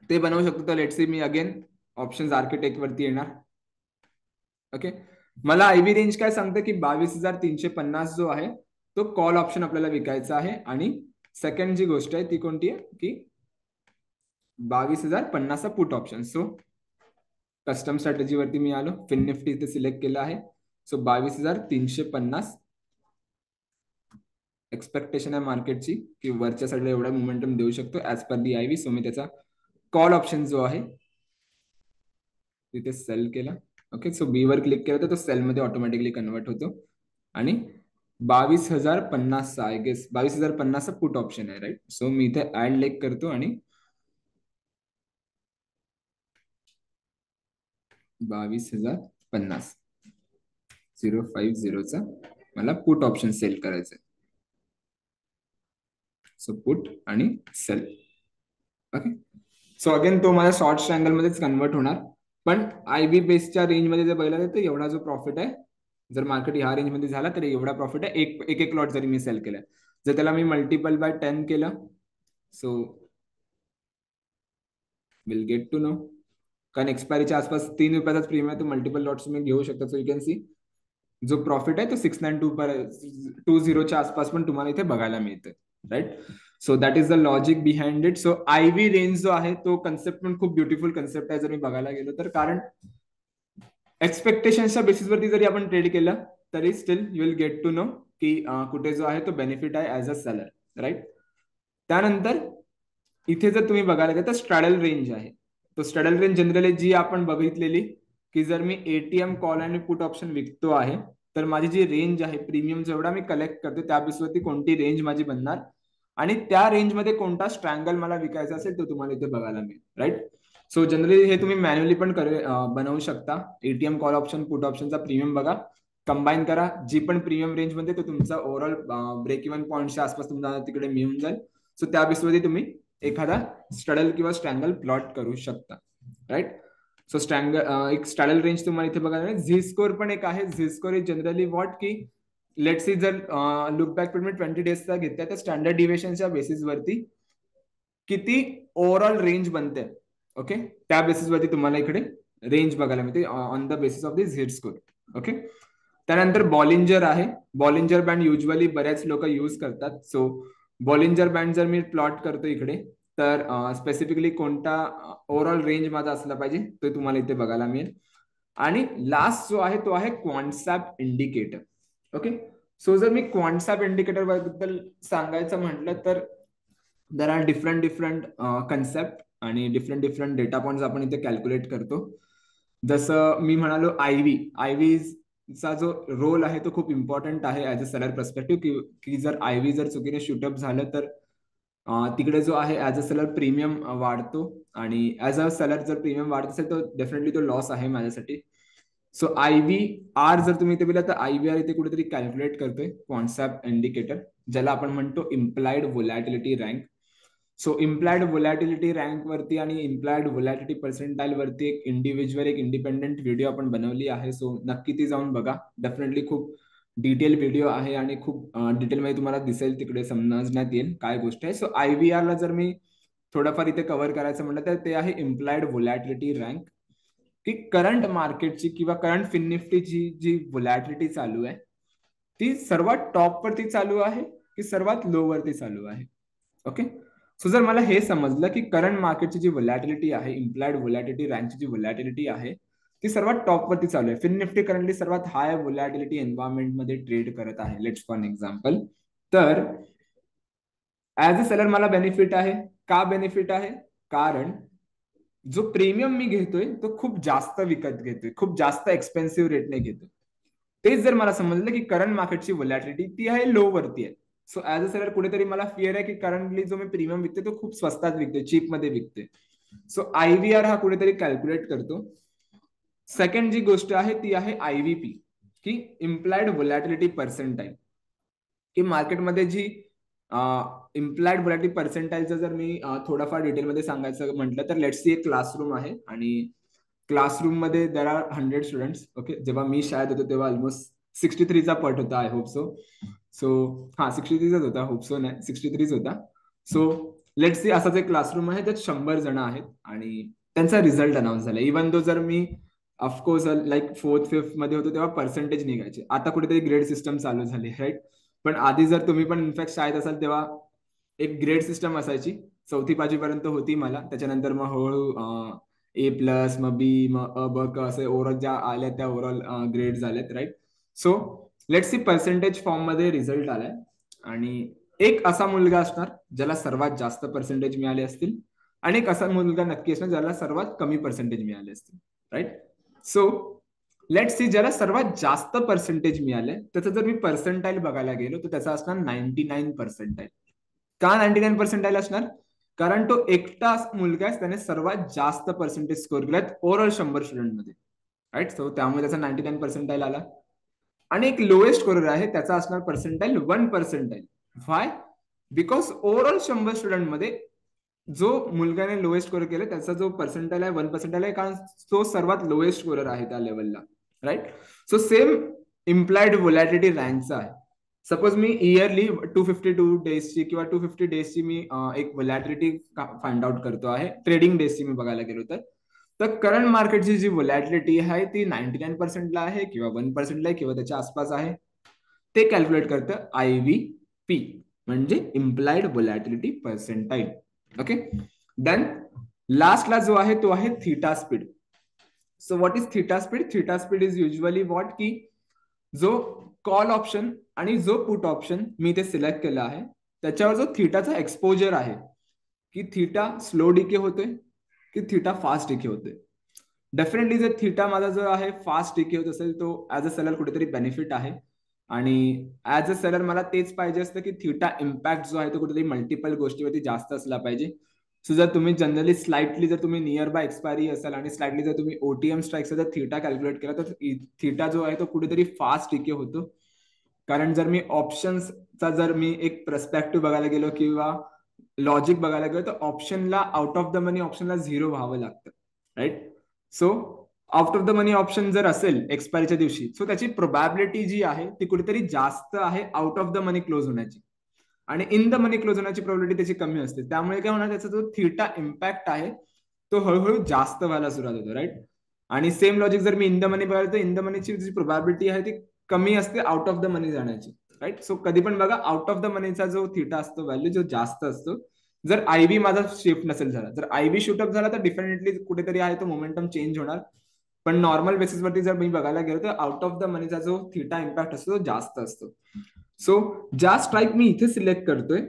ते बनवू शकतो. तर let's see me again options architect वरती येणार. ओके, मला IV रेंज काय सांगते की 22,350 जो आहे तो कॉल ऑप्शन आपल्याला विकायचा आहे, आणि सेकंड जी गोष्ट आहे ती कोणती आहे की 22,050चा put option. So custom strategy वरती मी आलो, फिन निफ्टी इथे सिलेक्ट केलं आहे. सो 22,350 एक्सपेक्टेशन आहे मार्केटची की वरच्या साईडला एवढा मोमेंटम देऊ शकतो ऍज पर दी IV. सो मी त्याचा कॉल ऑप्शन जो आहे तिथे सेल केला. ओके, सो बी वर क्लिक केलं तर तो सेल मध्ये ऑटोमॅटिकली कन्वर्ट होतो आणि 22,050 आय गेस 22,050 पुट ऑप्शन आहे, राईट. सो मी इथे ऍड लेक करतो आणि 22,050 050चा मला पुट ऑप्शन सेल करायचं आहे. सो पुट आणि सेल. ओके, सो अगेन तो माझ्या शॉर्ट ट्रायंगल मध्येच कन्वर्ट होणार. पण IB बेसच्या रेंज मध्ये जर बघायला तर एवढा जो प्रॉफिट आहे, जर मार्केट ह्या रेंज मध्ये झाला तर एवढा प्रॉफिट आहे. एक लॉट जरी मी सेल केलं, जर त्याला मी मल्टिपल बाय 10 केलं, so will get to know. कारण एक्सपायरीच्या आसपास 3 रुपयाचाच प्रीमियम आहे, तो मल्टिपल लॉट्स तुम्ही घेऊ शकता. सो यू कॅन सी जो प्रॉफिट आहे तो 6920च्या आसपास पण तुम्हाला इथे बघायला मिळतं, right. So that is the logic behind it. So IV range जो आहे तो कन्सेप्ट पण खूप ब्युटिफुल कन्सेप्ट आहे जर मी बघायला गेलो तर. कारण एक्सपेक्टेशनच्या बेसिसवरती जरी आपण ट्रेड केलं तरी still you will get to know की कुठे जो आहे तो बेनिफिट आहे ऍज अ सेलर, राईट. त्यानंतर इथे जर तुम्ही बघायला गेलं तर स्ट्रॅडल रेंज आहे. तो स्ट्रॅडल रेंज जनरली जी आपण बघितलेली की जर मी ATM कॉल आणि पुट ऑप्शन विकतो आहे तर माझी जी रेंज आहे प्रीमियम जेवढा मी कलेक्ट करतो त्या बेसवरती कोणती रेंज माझी बनणार आणि त्या रेंजमध्ये कोणता स्ट्रँगल मला विकायचा असेल तो तुम्हाला इथे बघायला मिळेल, राईट. सो जनरली हे तुम्ही मॅन्युअली पण बनवू शकता. ATM कॉल ऑप्शन पुट ऑप्शनचा प्रीमियम बघा, कंबाईन करा, जी पण प्रीमियम रेंज मध्ये तो तुमचा ओव्हरऑल ब्रेक इव्हन पॉईंटच्या आसपास तुम्हाला तिकडे मिळून जाईल. सो त्या बेसवरती तुम्ही एखादा स्ट्रॅडल किंवा स्ट्रँगल प्लॉट करू शकता, राईट. सो एक स्ट्रॅडल रेंज तुम्हाला इथे बघायला मिळेल. झी स्कोर पण एक आहे. Z score is generally what की लेट्स सी जर लुक बॅक पिरियड 20 डेजचा घेतला तर स्टँडर्ड डिव्हिएशनच्या बेसिसवरती किती ओव्हरऑल रेंज बनते, ओके, त्या बेसिसवरती तुम्हाला इकडे रेंज बघायला मिळते on the basis of the Z score. Okay, त्यानंतर बॉलिंजर आहे. बॉलिंजर बँड युजली बऱ्याच लोक यूज करतात. सो बॉलिंजर बँड जर मी प्लॉट करतो इकडे तर स्पेसिफिकली कोणता ओव्हरऑल रेंज माझा असला पाहिजे तो तुम्हाला इथे बघायला मिळेल. आणि लास्ट जो आहे तो आहे क्वांटसॅप इंडिकेटर. ओके, सो जर मी क्वांटसॅप इंडिकेटर बद्दल सांगायचं म्हटलं तर देर आर डिफरंट कन्सेप्ट आणि डिफरंट डेटा पॉइंट आपण इथे कॅल्क्युलेट करतो. जसं मी म्हणालो IV चा जो रोल आहे तो खूप इम्पॉर्टंट आहे ऍज अ सेलर पर्स्पेक्टिव्ह की जर IV जर चुकीने शूटअप झालं तर तिकडे जो आहे ऍज अ सेलर प्रीमियम वाढतो आणि ऍज अ सेलर जर प्रीमियम वाढत असेल तर डेफिनेटली तो लॉस आहे माझ्यासाठी. सो IVR जर तुम्ही इथे बघितलं तर IVR इथे कुठेतरी कॅल्क्युलेट करतोय क्वांटसॅप इंडिकेटर, ज्याला आपण म्हणतो implied volatility rank. So implied volatility rank वरती आणि इम्प्लाइड व्होलॅटिलिटी पर्सेंटाईल वरती एक इंडिपेंडेंट व्हिडिओ आपण बनवली आहे. सो नक्की ती जाऊन बघा. डेफिनेटली खूप डिटेल व्हिडिओ आहे आणि खूप डिटेलमध्ये तुम्हाला दिसेल, तिकडे समजण्यात येईल काय गोष्ट आहे. सो IVR ला जर मी थोडंफार इथे कव्हर करायचं म्हटलं तर ते आहे इम्प्लाइड व्होलॅटिलिटी रँक, की करंट मार्केटची किंवा करंट फिन निफ्टीची जी व्होलॅटिलिटी चालू आहे ती सर्वात टॉप वरती चालू आहे की सर्वात लो वरती चालू आहे. ओके, सो जर मला हे समजलं की करंट मार्केटची जी व्होलॅटिलिटी आहे, इम्प्लाइड व्होलॅटिलिटी रँकची जी व्होलॅटिलिटी आहे ती सर्वात टॉप वरती चालू आहे. फिन निफ्टी करंटली सर्वात हाय व्होलॅटिलिटी एन्व्हायरमेंट मध्ये ट्रेड करत आहे, लेट्स फॉर एक्झाम्पल. तर ऍज अ सेलर मला बेनिफिट आहे. का बेनिफिट आहे? कारण जो प्रीमियम मी घेतोय तो खूप जास्त विकत घेतोय, खूप जास्त एक्सपेन्सिव्ह रेटने घेतोय. तेच जर मला समजलं की करंट मार्केटची व्होलॅटिलिटी ती आहे लो वरती आहे, सो ऍज अ सेलर कुठेतरी मला फिअर आहे की करंटली जो मी प्रीमियम विकते तो खूप स्वस्तात विकते, चीप मध्ये विकते. सो IVR हा कुठेतरी कॅल्क्युलेट करतो. सेकंड जी गोष्ट आहे ती आहे IVP, की इम्प्लाइड व्होलॅटिलिटी पर्सेंटाईल, की मार्केटमध्ये जी इम्प्लाइड व्होलॅटिलिटी पर्सेंटाईलचं जर मी थोडाफार डिटेलमध्ये सांगायचं म्हटलं तर लेट्स सी एक क्लासरूम आहे आणि क्लासरूम मध्ये देर आर 100 स्टुडंट्स. ओके, जेव्हा मी शाळेत होतो तेव्हा ऑलमोस्ट 63चा पट होता, आय होप सो. सो हा 63चाच होता, होप सो नाही 63च होता. सो लेट्स सी असाच एक क्लासरूम आहे, त्यात 100 जण आहेत आणि त्यांचा रिझल्ट अनाऊन्स झाला. इव्हन तो जर मी ऑफकोर्स लाईक 4th-5th मध्ये होतो तेव्हा पर्सेंटेज निघायचे, आता कुठेतरी ग्रेड सिस्टम चालू झाली, राईट. पण आधी जर तुम्ही पण इनफॅक्ट शाळेत असाल तेव्हा एक ग्रेड सिस्टम असायची. 4थी-5वी पर्यंत होती मला, त्याच्यानंतर मग हळूहळू A+, मग B, मग अ, ब, क असे ओव्हरऑल ज्या आल्या त्या ओव्हरऑल ग्रेड झाल्यात, right. So let's see percentage form मध्ये रिझल्ट आलाय आणि एक असा मुलगा असणार ज्याला सर्वात जास्त पर्सेंटेज मिळाले असतील, आणि एक असा मुलगा नक्की असणार ज्याला सर्वात कमी पर्सेंटेज मिळाले असतील. राईट. सो लेट्स सी, ज्याला सर्वात जास्त पर्सेंटेज मिळाले त्याचं जर मी पर्सेंटाईल बघायला गेलो तर त्याचा असणार 99 पर्सेंटाईल. का 99 पर्सेंटाईल असणार? कारण तो एकटा मुलगा आहे त्याने सर्वात जास्त पर्सेंटेज स्कोर केलात ओव्हरऑल 100 स्टुडंट मध्ये. राईट. सो त्यामुळे त्याचा 99 पर्सेंटाईल आला. आणि एक लोएस्ट स्कोरर आहे त्याचा असणार percentile 1 percentile. Why? Because overall 100 student मध्ये जो मुलगाने लोएस्ट स्कोर केलं त्याचा जो पर्सेंटाईल आहे 1 पर्सेंटाईल आहे, कारण तो सर्वात लोएस्ट स्कोरर आहे त्या लेवलला. Right. So same implied volatility रँकचा आहे. सपोज मी इयरली 252 डेजची किंवा 250 डेजची मी एक व्होलॅटिलिटी फाइंड आउट करतो आहे, ट्रेडिंग डेजची मी बघायला गेलो तर करंट मार्केटची जी व्होलॅटिलिटी आहे ती 99% आहे किंवा 1% आहे किंवा त्याच्या आसपास आहे. ते कॅल्क्युलेट करतं IVP, म्हणजे implied volatility percentile. Okay done. लास्टला जो आहे तो आहे theta speed. So what is theta speed? Theta speed is usually what, की जो कॉल ऑप्शन आणि जो पुट ऑप्शन मी ते सिलेक्ट केला आहे त्याच्यावर जो थीटाचा एक्सपोजर आहे, की थीटा स्लो डिके होतोय की थीटा फास्ट डिके होतोय. डेफिनेटली जर थीटा माझा जो आहे फास्ट डिके होत असेल तो ऍज अ सेलर कुठेतरी बेनिफिट आहे, आणि ऍज अ सेलर मला तेच पाहिजे असतं की थीटा इम्पॅक्ट जो आहे तो कुठेतरी मल्टिपल गोष्टीवरती जास्त असला पाहिजे. सो जर तुम्ही जनरली स्लाइटली जर तुम्ही नियर बाय एक्सपायरी असाल आणि स्लाइटली जर तुम्ही OTM स्ट्राईकचा जर थीटा कॅल्क्युलेट केला तर थीटा जो आहे तो कुठेतरी फास्ट डिके होतो. कारण जर मी ऑप्शन्सचा जर मी एक पर्स्पेक्टिव्ह बघायला गेलो किंवा लॉजिक बघायला गेलो तर ऑप्शनला आउट ऑफ द मनी ऑप्शनला 0 व्हावं लागतं. Right. So out of the money option जर असेल एक्सपायरीच्या दिवशी, सो त्याची प्रोबॅबिलिटी जी आहे ती कुठेतरी जास्त आहे out of the money close होण्याची, आणि इन द मनी क्लोज होण्याची प्रोबॅबिलिटी त्याची कमी असते. त्यामुळे काय होणार, त्याचा जो थीटा इम्पॅक्ट आहे तो हळूहळू जास्त व्हायला सुरुवात होतो. राईट. आणि सेम लॉजिक जर मी इन द मनी बघायला तर इन द मनीची जी प्रोबॅबिलिटी आहे ती कमी असते आउट ऑफ द मनी जाण्याची. राईट. सो कधी पण बघा आउट ऑफ द मनीचा जो थीटा असतो व्हॅल्यू जो जास्त असतो, जर IB माझा शिफ्ट नसेल झाला, जर IB शिफ्ट अप झाला तर डेफिनेटली कुठेतरी आहे तो मोमेंटम चेंज होणार. पण नॉर्मल बेसिसवरती जर मी बघायला गेलो तर आउट ऑफ द मनीचा जो थीटा इम्पॅक्ट असतो तो जास्त असतो. सो ज्या स्ट्राईक मी इथे सिलेक्ट करतोय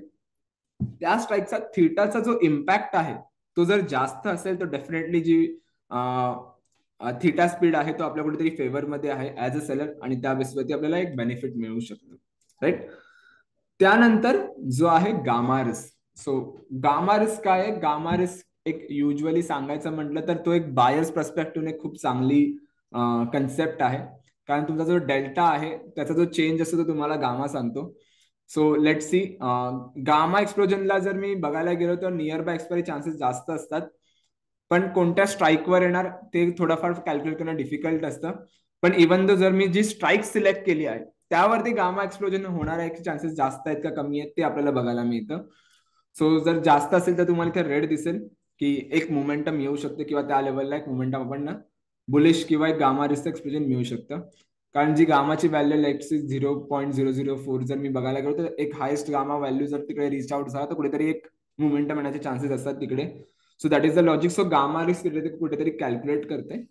त्या स्ट्राईकचा थीटाचा जो इम्पॅक्ट आहे तो जर जास्त असेल तर डेफिनेटली जी थीटा स्पीड आहे तो आपल्या कुठेतरी फेवर मध्ये आहे ऍज अ सेलर, आणि त्या बेसिसवरती आपल्याला एक बेनिफिट मिळू शकतो. राईट. त्यानंतर जो आहे gamma risk. So gamma risk काय आहे? गामा रिस्क एक युजली सांगायचं म्हटलं तर तो एक बायर्स पर्स्पेक्टिव्हने खूप चांगली कन्सेप्ट आहे, कारण तुमचा जो डेल्टा आहे त्याचा जो चेंज असतो तो तुम्हाला गामा सांगतो. सो लेट सी, गामा एक्सप्लोजनला जर मी बघायला गेलो तर नियर बाय एक्सपायरी चान्सेस जास्त असतात, पण कोणत्या स्ट्राईकवर येणार ते थोडंफार कॅल्क्युलेट करणं डिफिकल्ट असतं. पण इव्हन दो जर मी जी स्ट्राईक सिलेक्ट केली आहे त्यावरती गामा एक्सप्लोजन होणार आहे चान्सेस जास्त आहेत का कमी आहेत ते आपल्याला बघायला मिळतं. सो जर जास्त असेल तर तुम्हाला इथे रेड दिसेल की एक मोमेंटम येऊ शकतं किंवा त्या लेवलला एक मोमेंटम आपण बुलिश किंवा एक गामा रिस्क एक्सप्लोजन मिळू शकतं. कारण जी गामाची व्हॅल्यू लेट्स 0.004 जर मी बघायला गेलो तर एक हायेस्ट गामा व्हॅल्यू जर तिकडे रिच आउट झाला तर कुठेतरी एक मोमेंटम येण्याचे चान्सेस असतात तिकडे. So that is the logic. So gamma risk कुठेतरी कॅल्क्युलेट करते.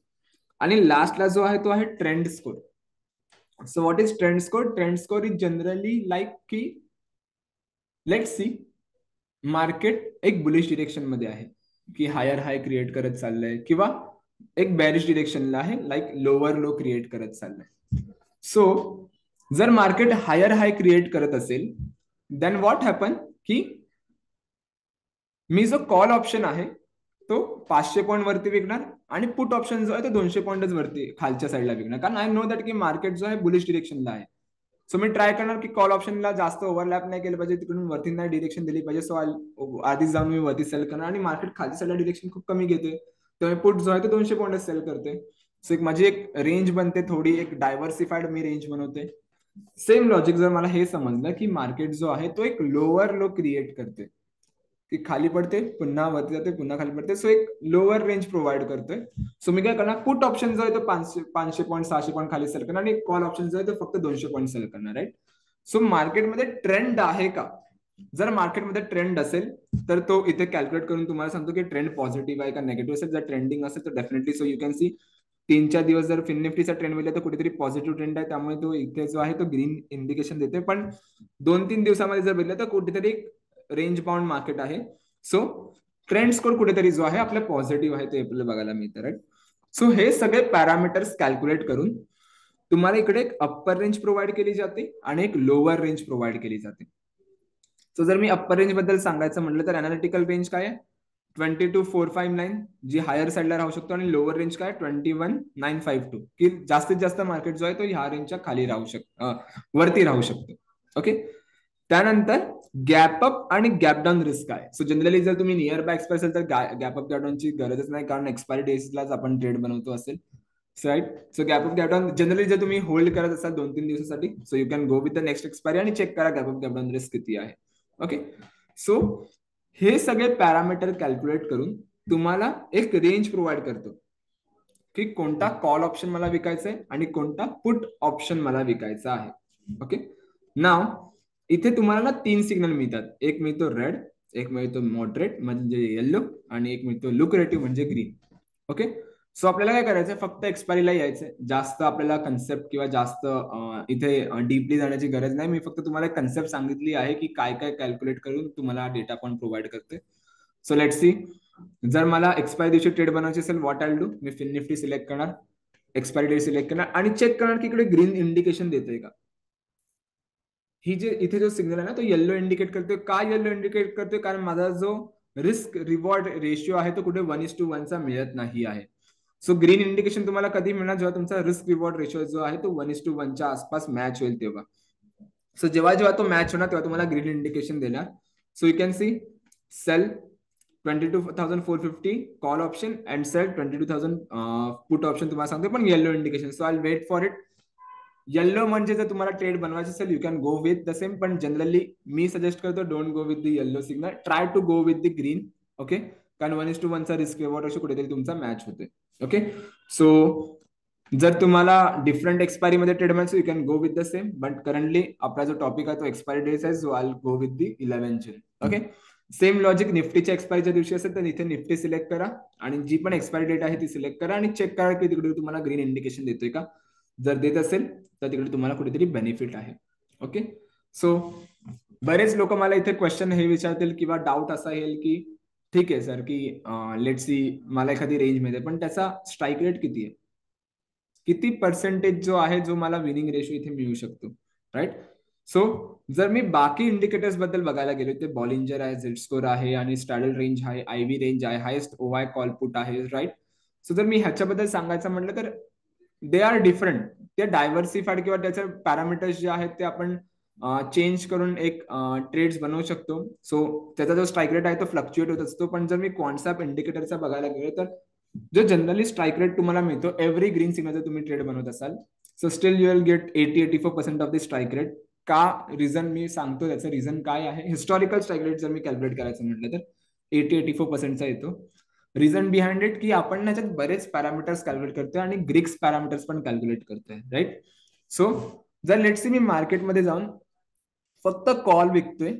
आणि लास्टला जो आहे तो आहे trend score. So what is trend score? Trend score is generally like की लेट्स सी मार्केट एक बुलिश डिरेक्शन मध्ये आहे की हायर हाय क्रिएट करत चाललंय, किंवा एक बॅरिश डिरेक्शनला आहे लाईक लोअर लो क्रिएट करत चाललंय. सो जर मार्केट हायर हाय क्रिएट करत असेल देन व्हॉट हॅपन की मी जो कॉल ऑप्शन आहे तो 500 पॉईंट वरती विकणार आणि पुट ऑप्शन जो आहे तो 200 पॉईंटच वरती खालच्या साईडला विकणार, कारण आय नो दॅट की मार्केट जो आहे बुलिश डिरेक्शनला आहे. सो मी ट्राय करणार की कॉल ऑप्शनला जास्त ओव्हरलॅप नाही केलं पाहिजे, तिकडून वरती नाही डिरेक्शन दिली पाहिजे. सो आधीच जाऊन मी वरती सेल करणार, आणि मार्केट खालच्या साईडला डिरेक्शन खूप कमी घेते त्यामुळे पुट जो आहे तो 200 पॉईंट सेल करते. सो एक माझी एक रेंज बनते, थोडी एक डायव्हर्सिफाईड मी रेंज बनवते. सेम लॉजिक जर मला हे समजलं की मार्केट जो आहे तो एक लोअर लो क्रिएट करते की खाली पडते पुन्हा वरती जाते पुन्हा खाली पडते, सो एक लोअर रेंज प्रोव्हाइड करतोय. सो मी काय करणार, पुट ऑप्शन जो आहे तो 500 पॉईंट 600 पॉईंट खाली सेल करणार, आणि कॉल ऑप्शन जो आहे तो फक्त 200 पॉईंट सेल करणार. राईट. सो मार्केटमध्ये ट्रेंड आहे का? जर मार्केटमध्ये ट्रेंड असेल तर तो इथे कॅल्क्युलेट करून तुम्हाला सांगतो की ट्रेंड पॉझिटिव्ह आहे का निगेटिव्ह असेल. जर ट्रेंडिंग असेल तर definitely so you can C 3-4 दिवस जर फिन निफ्टीचा ट्रेंड बघितला तर कुठेतरी पॉझिटिव्ह ट्रेंड आहे, त्यामुळे तो इथे जो आहे तो ग्रीन इंडिकेशन देते. पण 2-3 दिवसामध्ये जर बघितलं तर कुठेतरी रेंज बाउंड मार्केट आहे. सो ट्रेंड स्कोर कुठेतरी जो आहे आपल्या पॉझिटिव्ह आहे ते आपल्याला बघायला मिळतं, राईट. सो हे सगळे पॅरामीटर्स कॅल्क्युलेट करून तुम्हाला इकडे एक अप्पर रेंज प्रोव्हाइड केली जाते आणि एक लोअर रेंज प्रोव्हाइड केली जाते. सो जर मी अप्पर रेंज बद्दल सांगायचं म्हटलं तर अनालिटिकल रेंज काय आहे 22,459 जी हायर साईडला राहू शकतो, आणि लोअर रेंज काय 21,952 की जास्तीत जास्त मार्केट जो आहे तो ह्या रेंजच्या खाली राहू शकतो, वरती राहू शकतो. ओके. त्यानंतर गॅप अप आणि गॅप डाऊन रिस्क आहे. सो जनरली जर तुम्ही नियर बाय एक्सपायर असेल तर गॅप अप गॅप डाऊनची गरजच नाही, कारण एक्सपायरी डेजलाच आपण ट्रेड बनवतो असेल, right. So gap up gap down generally जर तुम्ही होल्ड करत असाल 2-3 दिवसासाठी, so you can go with the next expiry आणि चेक करा gap up gap down risk किती आहे. ओके. सो हे सगळे पॅरामीटर कॅल्क्युलेट करून तुम्हाला एक रेंज प्रोव्हाइड करतो की कोणता कॉल ऑप्शन मला विकायचा आहे आणि कोणता पुट ऑप्शन मला विकायचा आहे. ओके. नाव इथे तुम्हाला 3 सिग्नल मिळतात. एक मिळतो रेड, एक मिळतो मॉडरेट म्हणजे येल्लो, आणि एक मिळतो लुक्रेटिव्ह म्हणजे ग्रीन. ओके. सो आपल्याला काय करायचं, फक्त एक्सपायरीला यायचंय. जास्त आपल्याला कन्सेप्ट किंवा जास्त इथे डीपली जाण्याची गरज नाही. मी फक्त तुम्हाला कन्सेप्ट सांगितली आहे की काय काय कॅल्क्युलेट करून तुम्हाला डेटा पण प्रोव्हाइड करते. So let see. जर मला एक्सपायरी दिवशी ट्रेड बनवायची असेल, व्हॉट आय डू, मी फिन निफ्टी सिलेक्ट करणार, एक्सपायरी डेट सिलेक्ट करणार आणि चेक करणार की इकडे ग्रीन इंडिकेशन देतोय का. ही जे इथे जो सिग्नल आहे ना तो येल्लो इंडिकेट करतोय. का येल्लो इंडिकेट करतोय, कारण माझा जो रिस्क रिवॉर्ड रेशिओ आहे तो कुठे 1:1 चा मिळत नाही आहे. सो ग्रीन इंडिकेशन तुम्हाला कधी मिळणार, जेव्हा तुमचा रिस्क रिवॉर्ड रेशिओ जो आहे तो 1:1 च्या आसपास मॅच होईल तेव्हा. सो जेव्हा जेव्हा तो मॅच होणार तेव्हा तुम्हाला ग्रीन इंडिकेशन देणार. So you can see sell 22,450 call option and sell 22,000 put option तुम्हाला सांगतो, पण yellow indication. So I wait for it. Yellow म्हणजे जर तुम्हाला ट्रेड बनवायचे असेल you can go with the same, पण जनरली मी सजेस्ट करतो don't go with the yellow signal, try to go with the green. Okay. कारण 1:1 चा रिस्क रिवॉर्ड रेशो कुठेतरी तुमचा मॅच होते. ओके. सो जर तुम्हाला डिफरंट एक्सपायरी मध्ये ट्रेड बनायचं you can go with the same, but currently आपला जो टॉपिक आहे तो एक्सपायरी डेज आहे, so I go with the 11 June. Okay. Same logic निफ्टीच्या एक्सपायरीच्या दिवशी असेल तर इथे निफ्टी सिलेक्ट करा आणि जी पण एक्सपायरी डेट आहे ती सिलेक्ट करा आणि चेक करा की तिकडे तुम्हाला ग्रीन इंडिकेशन देतोय का. जर देत असेल तर तिकडे तुम्हाला कुठेतरी बेनिफिट आहे. ओके. सो बरेच लोक मला इथे क्वेश्चन हे विचारतील किंवा डाऊट असा येईल की ठीक आहे सर की लेट सी मला एखादी रेंज मिळते, पण त्याचा स्ट्राईक रेट किती आहे, किती पर्सेंटेज जो आहे जो मला विनिंग रेशो इथे मिळू शकतो, राईट. सो जर मी बाकी इंडिकेटर्स बद्दल बघायला गेलो तर बॉलिंजर आहे, झेड स्कोर आहे आणि स्टॅडल रेंज आहे, आयव्ही रेंज आहे, हायेस्ट ओवाय कॉल पुट आहे, राईट. सो जर मी ह्याच्याबद्दल सांगायचं म्हटलं तर दे आर डिफरंट. ते डायव्हर्सिफाईड किंवा त्याचे पॅरामीटर्स जे आहेत ते आपण चेंज करून एक ट्रेड्स बनवू शकतो. सो त्याचा जो स्ट्राईक रेट आहे तो फ्लक्च्युएट होत असतो. पण जर मी कॉन्सेप्ट इंडिकेटरचा बघायला गेलो तर जो जनरली स्ट्राईक रेट तुम्हाला मिळतो एव्हरी ग्रीन सिग्नल जर तुम्ही ट्रेड बनवत असाल, so steel you will gate 80-84% of the strike rate. का रिझन मी सांगतो, त्याचं रिझन काय आहे. हिस्टॉरिकल स्ट्राईक रेट जर मी कॅल्क्युलेट करायचं म्हटलं तर 80-84% येतो. रिझन बिहाइंड इट की आपण त्याच्यात बरेच पॅरामीटर्स कॅल्क्युलेट करतोय आणि ग्रिक्स पॅरामीटर्स पण कॅल्क्युलेट करतोय, राईट. सो जर लेट्स मी मार्केटमध्ये जाऊन फक्त कॉल विकतोय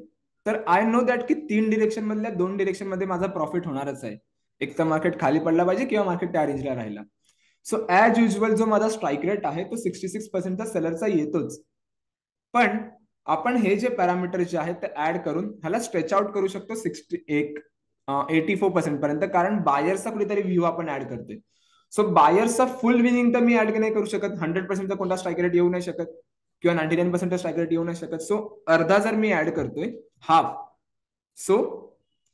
तर आय नो दॅट की 3 डिरेक्शन मधल्या 2 डिरेक्शन मध्ये माझा प्रॉफिट होणारच आहे. एक तर मार्केट खाली पडला पाहिजे किंवा मार्केट त्या रेंजला राहिला. सो ऍज युजल जो माझा स्ट्राईक रेट आहे तो 66% सेलरचा येतोच. पण आपण हे जे पॅरामीटर जे आहेत ते ऍड करून ह्याला स्ट्रेच आउट करू शकतो 84% पर्यंत, कारण बायर्सचा कुठेतरी व्ह्यू आपण ऍड करतोय. सो बायर्सचा फुल विनिंग तर मी ऍड नाही करू शकत, 100% कोणता स्ट्राईक रेट येऊ नाही शकत किंवा 99% स्ट्राईक रेट येऊ नाही शकत. सो अर्धा जर मी ऍड करतोय हाफ, सो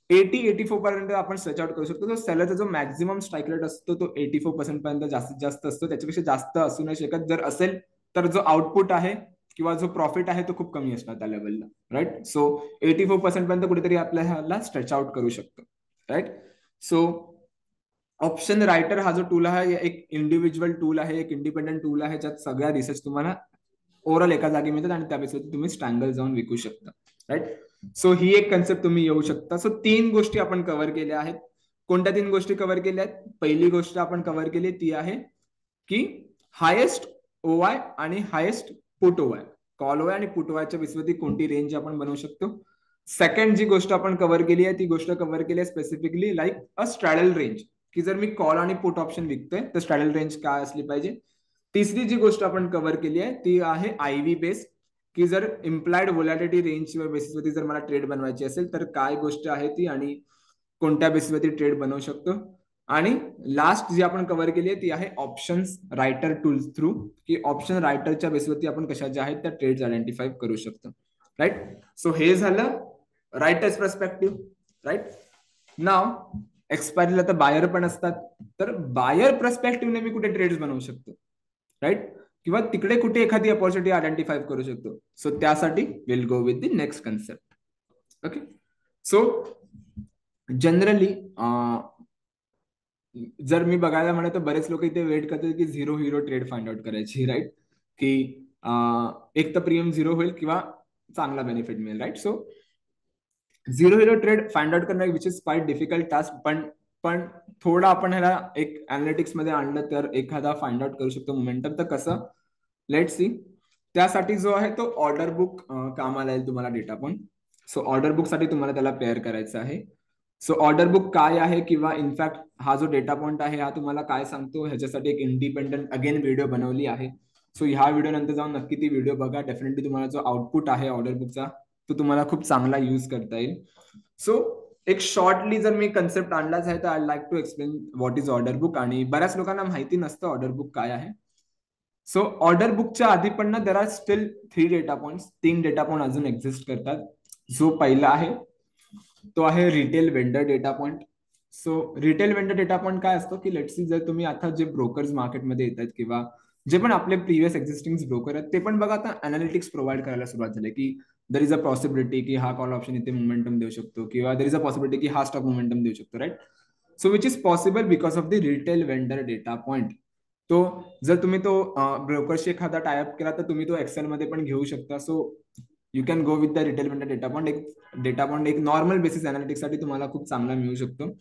80-84 पर्यंत आपण स्ट्रेच आउट करू शकतो. तो सेलरचा जो मॅक्झिमम स्ट्राईक रेट असतो तो 84% पर्यंत जास्तीत जास्त असतो, त्याच्यापेक्षा जास्त असू नाही शकत. जर असेल तर जो आउटपुट आहे किंवा जो प्रॉफिट आहे तो खूप कमी असणार त्या लेवलला, राईट. सो 84% पर्यंत कुठेतरी आपल्याला स्ट्रेच आउट करू शकतो, राईट. सो ऑप्शन रायटर हा जो टूल आहे एक इंडिव्हिज्युअल टूल आहे, एक इंडिपेंडंट टूल आहे, ज्यात सगळ्या रिसर्च तुम्हाला ओव्हरऑल एका जागी मिळतात आणि त्यापेक्षा तुम्ही स्ट्रँगल जाऊन विकू शकता, राईट. सो ही एक कन्सेप्ट तुम्ही येऊ शकता. सो 3 गोष्टी आपण कव्हर केल्या आहेत. कोणत्या 3 गोष्टी कव्हर केल्या आहेत. पहिली गोष्ट आपण कव्हर केली ती आहे की हायेस्ट ओवाय आणि हायेस्ट पुट ओवाय, कॉल ओवाय आणि पुट ओवायच्या विश्वती कोणती रेंज आपण बनवू शकतो. सेकंड जी गोष्ट आपण कव्हर केली आहे ती गोष्ट कव्हर केली आहे specifically like a Stradale range, की जर मी कॉल आणि पुट ऑप्शन विकतोय तर स्ट्रॅडल रेंज काय असली पाहिजे. तिसरी जी गोष्ट आपण कव्हर केली आहे ती आहे IV बेस, की जर इम्प्लाइड व्होलॅटिलिटी रेंजच्या बेसिसवरती जर मला ट्रेड बनवायची असेल तर काय गोष्ट आहे ती आणि कोणत्या बेसिसवरती ट्रेड बनवू शकतो. आणि लास्ट जी आपण कव्हर केली आहे ती आहे ऑप्शन्स रायटर टूल्स थ्रू, की ऑप्शन रायटरच्या बेसिसवरती आपण कशा ज्या आहेत त्या ट्रेड्स आयडेंटिफाय करू शकतो. राईट. सो हे झालं रायटर्स पर्स्पेक्टिव्ह. राईट. नाव एक्सपायरीला तर बायर पण असतात, तर बायर पर्स्पेक्टिव्हने मी कुठे ट्रेड्स बनवू शकतो. राईट. किंवा तिकडे कुठे एखादी अपॉर्च्युनिटी आयडेंटिफाय करू शकतो. सो त्यासाठी will go with the next concept. Okay. So generally जर मी बघायला म्हणत तर बरेच लोक इथे वेट करतात की 0 हिरो ट्रेड फाइंड आउट करायची. राईट. की एक तर प्रीमियम 0 होईल किंवा चांगला बेनिफिट मिळेल. Right. So 0 hero trade find out करणं which is quite difficult task, पण थोडं आपण ह्याला एक अनालिटिक्स मध्ये आणलं तर एखादा फाइंड आउट करू शकतो मोमेंटम. तर कसं, लेट सी. त्यासाठी जो आहे तो ऑर्डर बुक कामाला येईल तुम्हाला data point. So order book साठी तुम्हाला त्याला पेअर करायचं आहे. सो ऑर्डर बुक काय आहे किंवा इनफॅक्ट हा जो डेटा पॉइंट आहे हा तुम्हाला काय सांगतो ह्याच्यासाठी एक इंडिपेंडंट अगेन व्हिडिओ बनवली आहे. सो ह्या व्हिडिओ नंतर जाऊन नक्की ती व्हिडिओ बघा. डेफिनेटली तुम्हाला जो आउटपुट आहे ऑर्डर बुकचा तो तुम्हाला खूप चांगला यूज करता येईल. सो एक शॉर्टली जर मी कन्सेप्ट आणलाच आहे तर I like to explain what is order book. आणि बऱ्याच लोकांना माहिती नसतं ऑर्डर बुक काय आहे. सो ऑर्डर बुकच्या आधी पण ना there are still 3 data point, 3 data point अजून एक्झिस्ट करतात. जो पहिला आहे तो आहे retail vendor data point. So retail vendor data point काय असतो की लेट्स सी जर तुम्ही आता जे ब्रोकर्स मार्केटमध्ये येतात किंवा जे पण आपले प्रिव्हियस एक्झिस्टिंग ब्रोकर आहेत ते पण बघा आता अनालिटिक्स प्रोव्हाइड करायला सुरुवात झाली की दर इज अ पॉसिबिलिटी की हा कॉल ऑप्शन इथे मोमेंटम देऊ शकतो किंवा दर इज अ पॉसिबिलिटी की हा स्टॉक मोमेंटम देऊ शकतो. Right. So which is possible because of the retail vendor data point. तो जर तुम्ही तो ब्रोकरशी एखादा टायअप केला तर तुम्ही तो एक्सेल मध्ये पण घेऊ शकता. So you can go with the retail vendor data point. एक डेटा पॉइंट एक नॉर्मल बेसिस अनालिटिक्स साठी तुम्हाला खूप चांगला मिळू शकतो.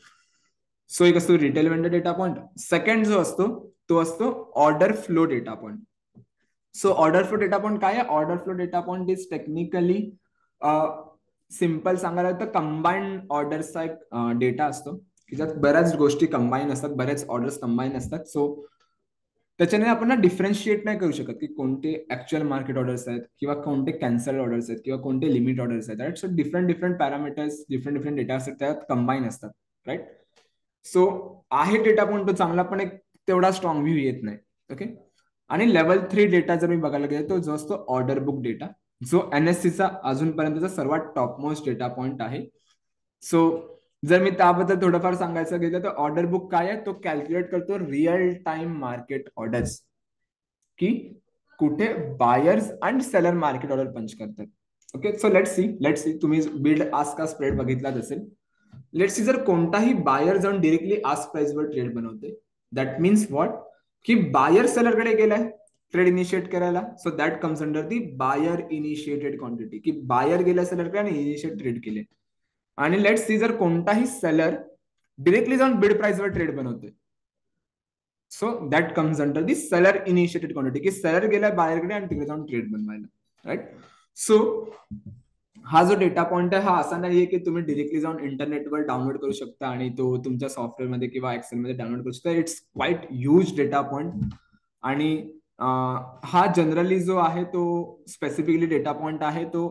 सो एक असतो retail vendor data point. Second जो असतो तो असतो order flow data point. So order flow data point काय आहे? Order flow data point is technically simple सांगायला तर कंबाईंड ऑर्डरचा एक डेटा असतो की ज्यात बऱ्याच गोष्टी कंबाईन असतात, बरेच ऑर्डर्स कंबाईन असतात. सो त्याच्याने आपण ना डिफरन्शिएट नाही करू शकत की कोणते ऍक्च्युअल मार्केट ऑर्डर्स आहेत किंवा कोणते कॅन्सल ऑर्डर्स आहेत किंवा कोणते लिमिट ऑर्डर्स आहेत. Right. So different parameters, different data असतात त्यात कंबाईन असतात. राईट. सो आहे डेटा पॉइंट तो चांगला पण एक तेवढा स्ट्रॉंग व्ह्यू येत नाही. ओके. आणि लेवल 3 डेटा जर मी बघायला गेलो तो जो असतो ऑर्डर बुक डेटा, जो NSE चा अजूनपर्यंतचा सर्वात टॉपमोस्ट डेटा पॉइंट आहे. सो जर मी त्याबद्दल थोडंफार सांगायचं गेलं तर ऑर्डर बुक काय आहे, तो कॅल्क्युलेट करतो रिअल टाइम मार्केट ऑर्डर्स, की कुठे buyers and seller market order punch करतात. ओके. सो लेट्स सी तुम्ही बिल्ड आस्क का स्प्रेड बघितलाच असेल. लेट्स सी जर कोणताही बायर जाऊन डिरेक्टली आस्क प्राइस वर ट्रेड बनवते, दॅट मीन्स व्हॉट, की बायर सेलरकडे गेलाय ट्रेड इनिशिएट करायला. So that comes under the buyer initiated quantity, की बायर गेला सेलरकडे आणि इनिशिएट ट्रेड केले. आणि लेट्स सी जर कोणताही सेलर डिरेक्टली जाऊन बिड प्राइस वर ट्रेड बनवतोय, so that comes under the seller initiated quantity, की सेलर गेला बायरकडे आणि तिकडे जाऊन ट्रेड बनवायला. राईट. सो हा जो डेटा पॉइंट आहे हा असा नाहीये की तुम्ही डिरेक्टली जाऊन इंटरनेटवर डाउनलोड करू शकता आणि तो तुमच्या सॉफ्टवेअरमध्ये किंवा एक्सेलमध्ये डाउनलोड करू शकता. It's quite huge data point. आणि हा जनरली जो आहे तो स्पेसिफिकली डेटा पॉइंट आहे तो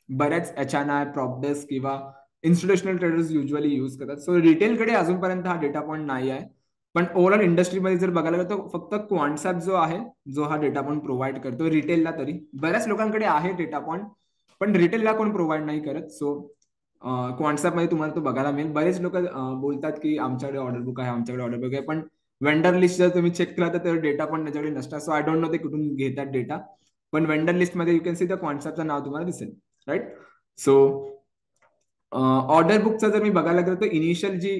बऱ्याच HNI, प्रॉपडेस्क किंवा इन्स्टिट्यूशनल ट्रेडर्स युजली यूज करतात. सो रिटेलकडे अजूनपर्यंत हा डेटा पॉइंट नाही आहे. पण ओव्हरऑल इंडस्ट्रीमध्ये जर बघायला गेलं तर फक्त क्वांटसॅप जो आहे जो हा डेटा पॉइंट प्रोव्हाइड करतो रिटेलला. तरी बऱ्याच लोकांकडे आहे डेटा पॉइंट पण रिटेलला कोण प्रोव्हाइड नाही करत. सो क्वांटसॅप मध्ये तुम्हाला तो बघायला मिळेल. बरेच लोक बोलतात की आमच्याकडे ऑर्डर बुक आहे, आमच्याकडे ऑर्डर बुक आहे, पण वेंडर लिस्ट जर तुम्ही चेक केला तर डेटा पण त्याच्याकडे नसतात. सो आय डोंट नो ते कुठून घेतात डेटा, पण वेंडर लिस्ट मध्ये यू कॅन सी द क्वांटसॅपचं नाव तुम्हाला दिसेल. राईट. सो ऑर्डर बुकचा जर मी बघायला गेलो तर इनिशियल जी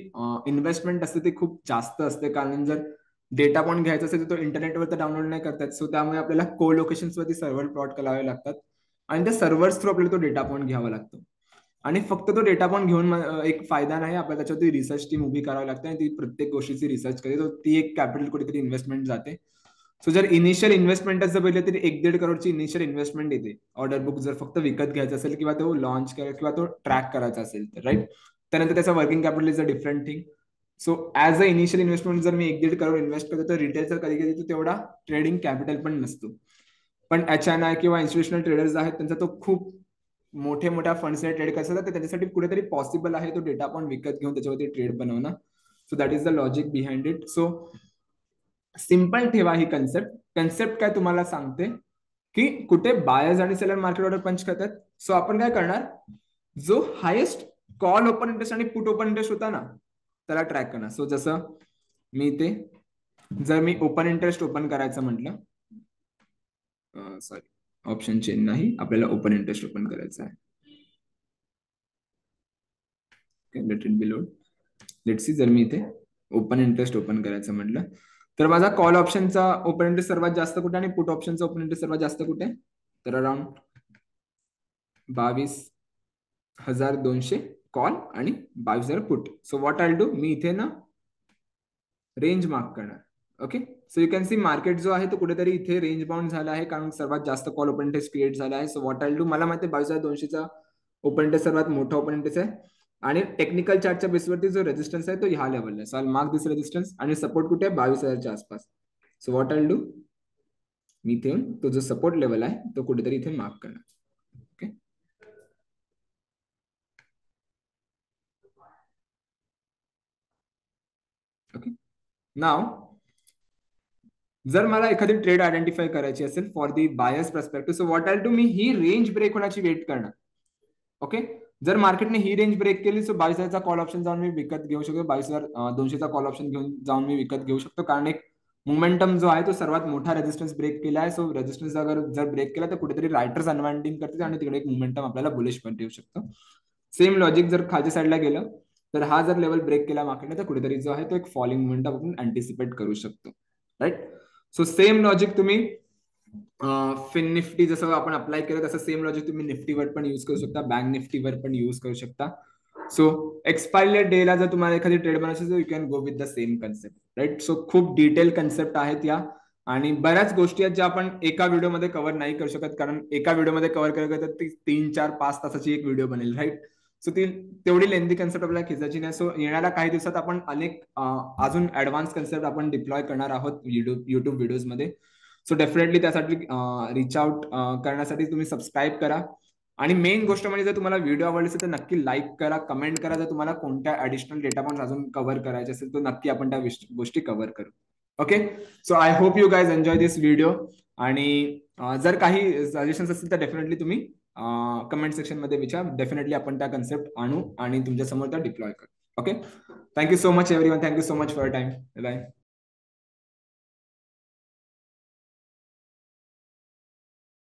इन्व्हेस्टमेंट असते ती खूप जास्त असते, कारण जर डेटा पॉइंट घ्यायचा असेल तर तो इंटरनेटवर तर डाउनलोड नाही करतात. सो त्यामुळे आपल्याला को लोकेशन्स वरती सर्व्हर प्लॉट करावे लागतात आणि त्या सर्व्हर्स थ्रू आपल्याला तो डेटा पॉइंट घ्यावा लागतो. आणि फक्त तो डेटा पॉइंट घेऊन एक फायदा नाही, आपल्याला त्याच्यावरती रिसर्च टीम उभी करावी लागते आणि ती प्रत्येक गोष्टीची रिसर्च करते. तर ती एक कॅपिटल कुठेतरी इन्व्हेस्टमेंट जाते. सो जर इनिशियल इन्व्हेस्टमेंट जर बघितलं तरी 1-1.5 करोडची इनिशियल इन्व्हेस्टमेंट येते ऑर्डर बुक जर फक्त विकत घ्यायचा असेल किंवा तो लॉन्च करायचा किंवा तो ट्रॅक करायचा असेल तर. राईट. त्यानंतर त्याचा working capital is a different thing. So as a initial investment जर मी 1-1.5 करोड इन्व्हेस्ट करतो तर रिटेलचा कधी कधी तो तेवढा ट्रेडिंग कॅपिटल पण नसतो. पण HNI किंवा इन्स्टिट्यूशनल ट्रेडर्स आहेत त्यांचा तो खूप मोठ्या फंड्सने ट्रेड करतात, तर त्याच्यासाठी कुठेतरी पॉसिबल आहे तो डेटा आपण विकत घेऊन त्याच्यावरती ट्रेड बनवणं. So that is the logic behind it. So simple ठेवा ही कन्सेप्ट काय तुम्हाला सांगते की कुठे बायर्स आणि सेलर मार्केट ऑर्डर पंच करतात. सो आपण काय करणार, जो हायेस्ट कॉल ओपन इंटरेस्ट आणि पुट ओपन इंटरेस्ट होता ना त्याला ट्रॅक करणार. सो जसं मी इथे जर मी ओपन इंटरेस्ट ओपन करायचं म्हटलं, सॉरी ऑप्शन चेंज नाही, आपल्याला ओपन इंटरेस्ट ओपन करायचं आहे. Late it be load. Let's see, जर मी इथे ओपन इंटरेस्ट ओपन करायचं म्हटलं तर माझा कॉल ऑप्शनचा ओपन इंटरेस्ट सर्वात जास्त कुठे आणि पुट ऑप्शनचा ओपन इंटरेस्ट सर्वात जास्त कुठे, तर अराउंड 22,200 कॉल आणि 22,000 put. So what I do, मी इथे ना रेंज मार्क करणार. Okay, so you can see market जो आहे तो कुठेतरी इथे रेंज बाउंड झाला आहे कारण सर्वात जास्त कॉल ओपन इंटरेस्ट क्रिएट झाला आहे. सो व्हॉट आय डू, मला माहिती आहे 22,200चा ओपन इंटरेस्ट सर्वात मोठा ओपन इंटरेस्ट आहे आणि टेक्निकल चार्टच्या बेसवरती जो रेजिस्टन्स आहे तो ह्या लेवलला आहे. So I mark this resistance आणि सपोर्ट कुठे आहे 22,000च्या आसपास. सो व्हॉट आय डू, मी इथे तो जो सपोर्ट लेवल आहे तो कुठेतरी इथे मार्क करणार. Okay, okay. नाव जर मला एखादी ट्रेड आयडेंटिफाय करायची असेल for the buyers perspective, so what I do, मी ही रेंज ब्रेक होण्याची वेट करणार. ओके, जर मार्केटने ही रेंज ब्रेक केली सो 22,000चा कॉल ऑप्शन जाऊन मी विकत घेऊ शकतो, 22,200चा कॉल ऑप्शन घेऊन जाऊन मी विकत घेऊ शकतो कारण एक मोमेंटम जो आहे तो सर्वात मोठा रेजिस्टन्स ब्रेक केला आहे. सो रेजिस्टन्स अगर जर ब्रेक केला तर कुठेतरी रायटर्स अनवाइंडिंग करते आणि तिकडे एक मोमेंटम आपल्याला बुलिश पण येऊ शकतो. सेम लॉजिक जर खालच्या साईडला गेलं तर हा जर लेवल ब्रेक केला मार्केटने तर कुठेतरी जो आहे तो एक फॉलिंग मोमेंटम आपण अँटिसिपेट करू शकतो. राईट, सो सेम लॉजिक तुम्ही फिन निफ्टी जसं आपण अप्लाय केलं तसं सेम लॉजिक तुम्ही निफ्टीवर पण युज करू शकता, बँक निफ्टीवर पण युज करू शकता. सो एक्सपायरी डेला जर तुम्हाला एखादी ट्रेड बनायची असेल, you can go with the same concept. Right, so खूप डिटेल कन्सेप्ट आहेत या आणि बऱ्याच गोष्टी आहेत ज्या आपण एका व्हिडिओमध्ये कव्हर नाही करू शकत कारण एका व्हिडिओमध्ये कव्हर करायला तर ती 3-4-5 तासाची एक व्हिडिओ बनेल. राईट, सो ती तेवढी लेंदी कन्सेप्ट आपल्याला खिचायची नाही. सो येणाऱ्या काही दिवसात आपण अनेक अजून ऍडव्हान्स कन्सेप्ट आपण डिप्लॉय करणार आहोत युट्यूब व्हिडिओजमध्ये. सो डेफिनेटली त्यासाठी रिच आउट करण्यासाठी तुम्ही सबस्क्राईब करा आणि मेन गोष्ट म्हणजे जर तुम्हाला व्हिडिओ आवडले असेल तर नक्की लाईक करा, कमेंट करा. जर तुम्हाला कोणत्या ऍडिशनल डेटा पॉईंट अजून कव्हर करायचे असेल तर नक्की आपण त्या गोष्टी कव्हर करू. Okay, so I hope you guys enjoy this video आणि जर काही सजेशन्स असतील तर डेफिनेटली तुम्ही कमेंट सेक्शन मध्ये विचार. डेफिनेटली आपण त्या कन्सेप्ट आणू आणि तुमच्या समोर त्या डिप्लॉय करू. Okay, thank you so much everyone, thank you so much for time. Bye.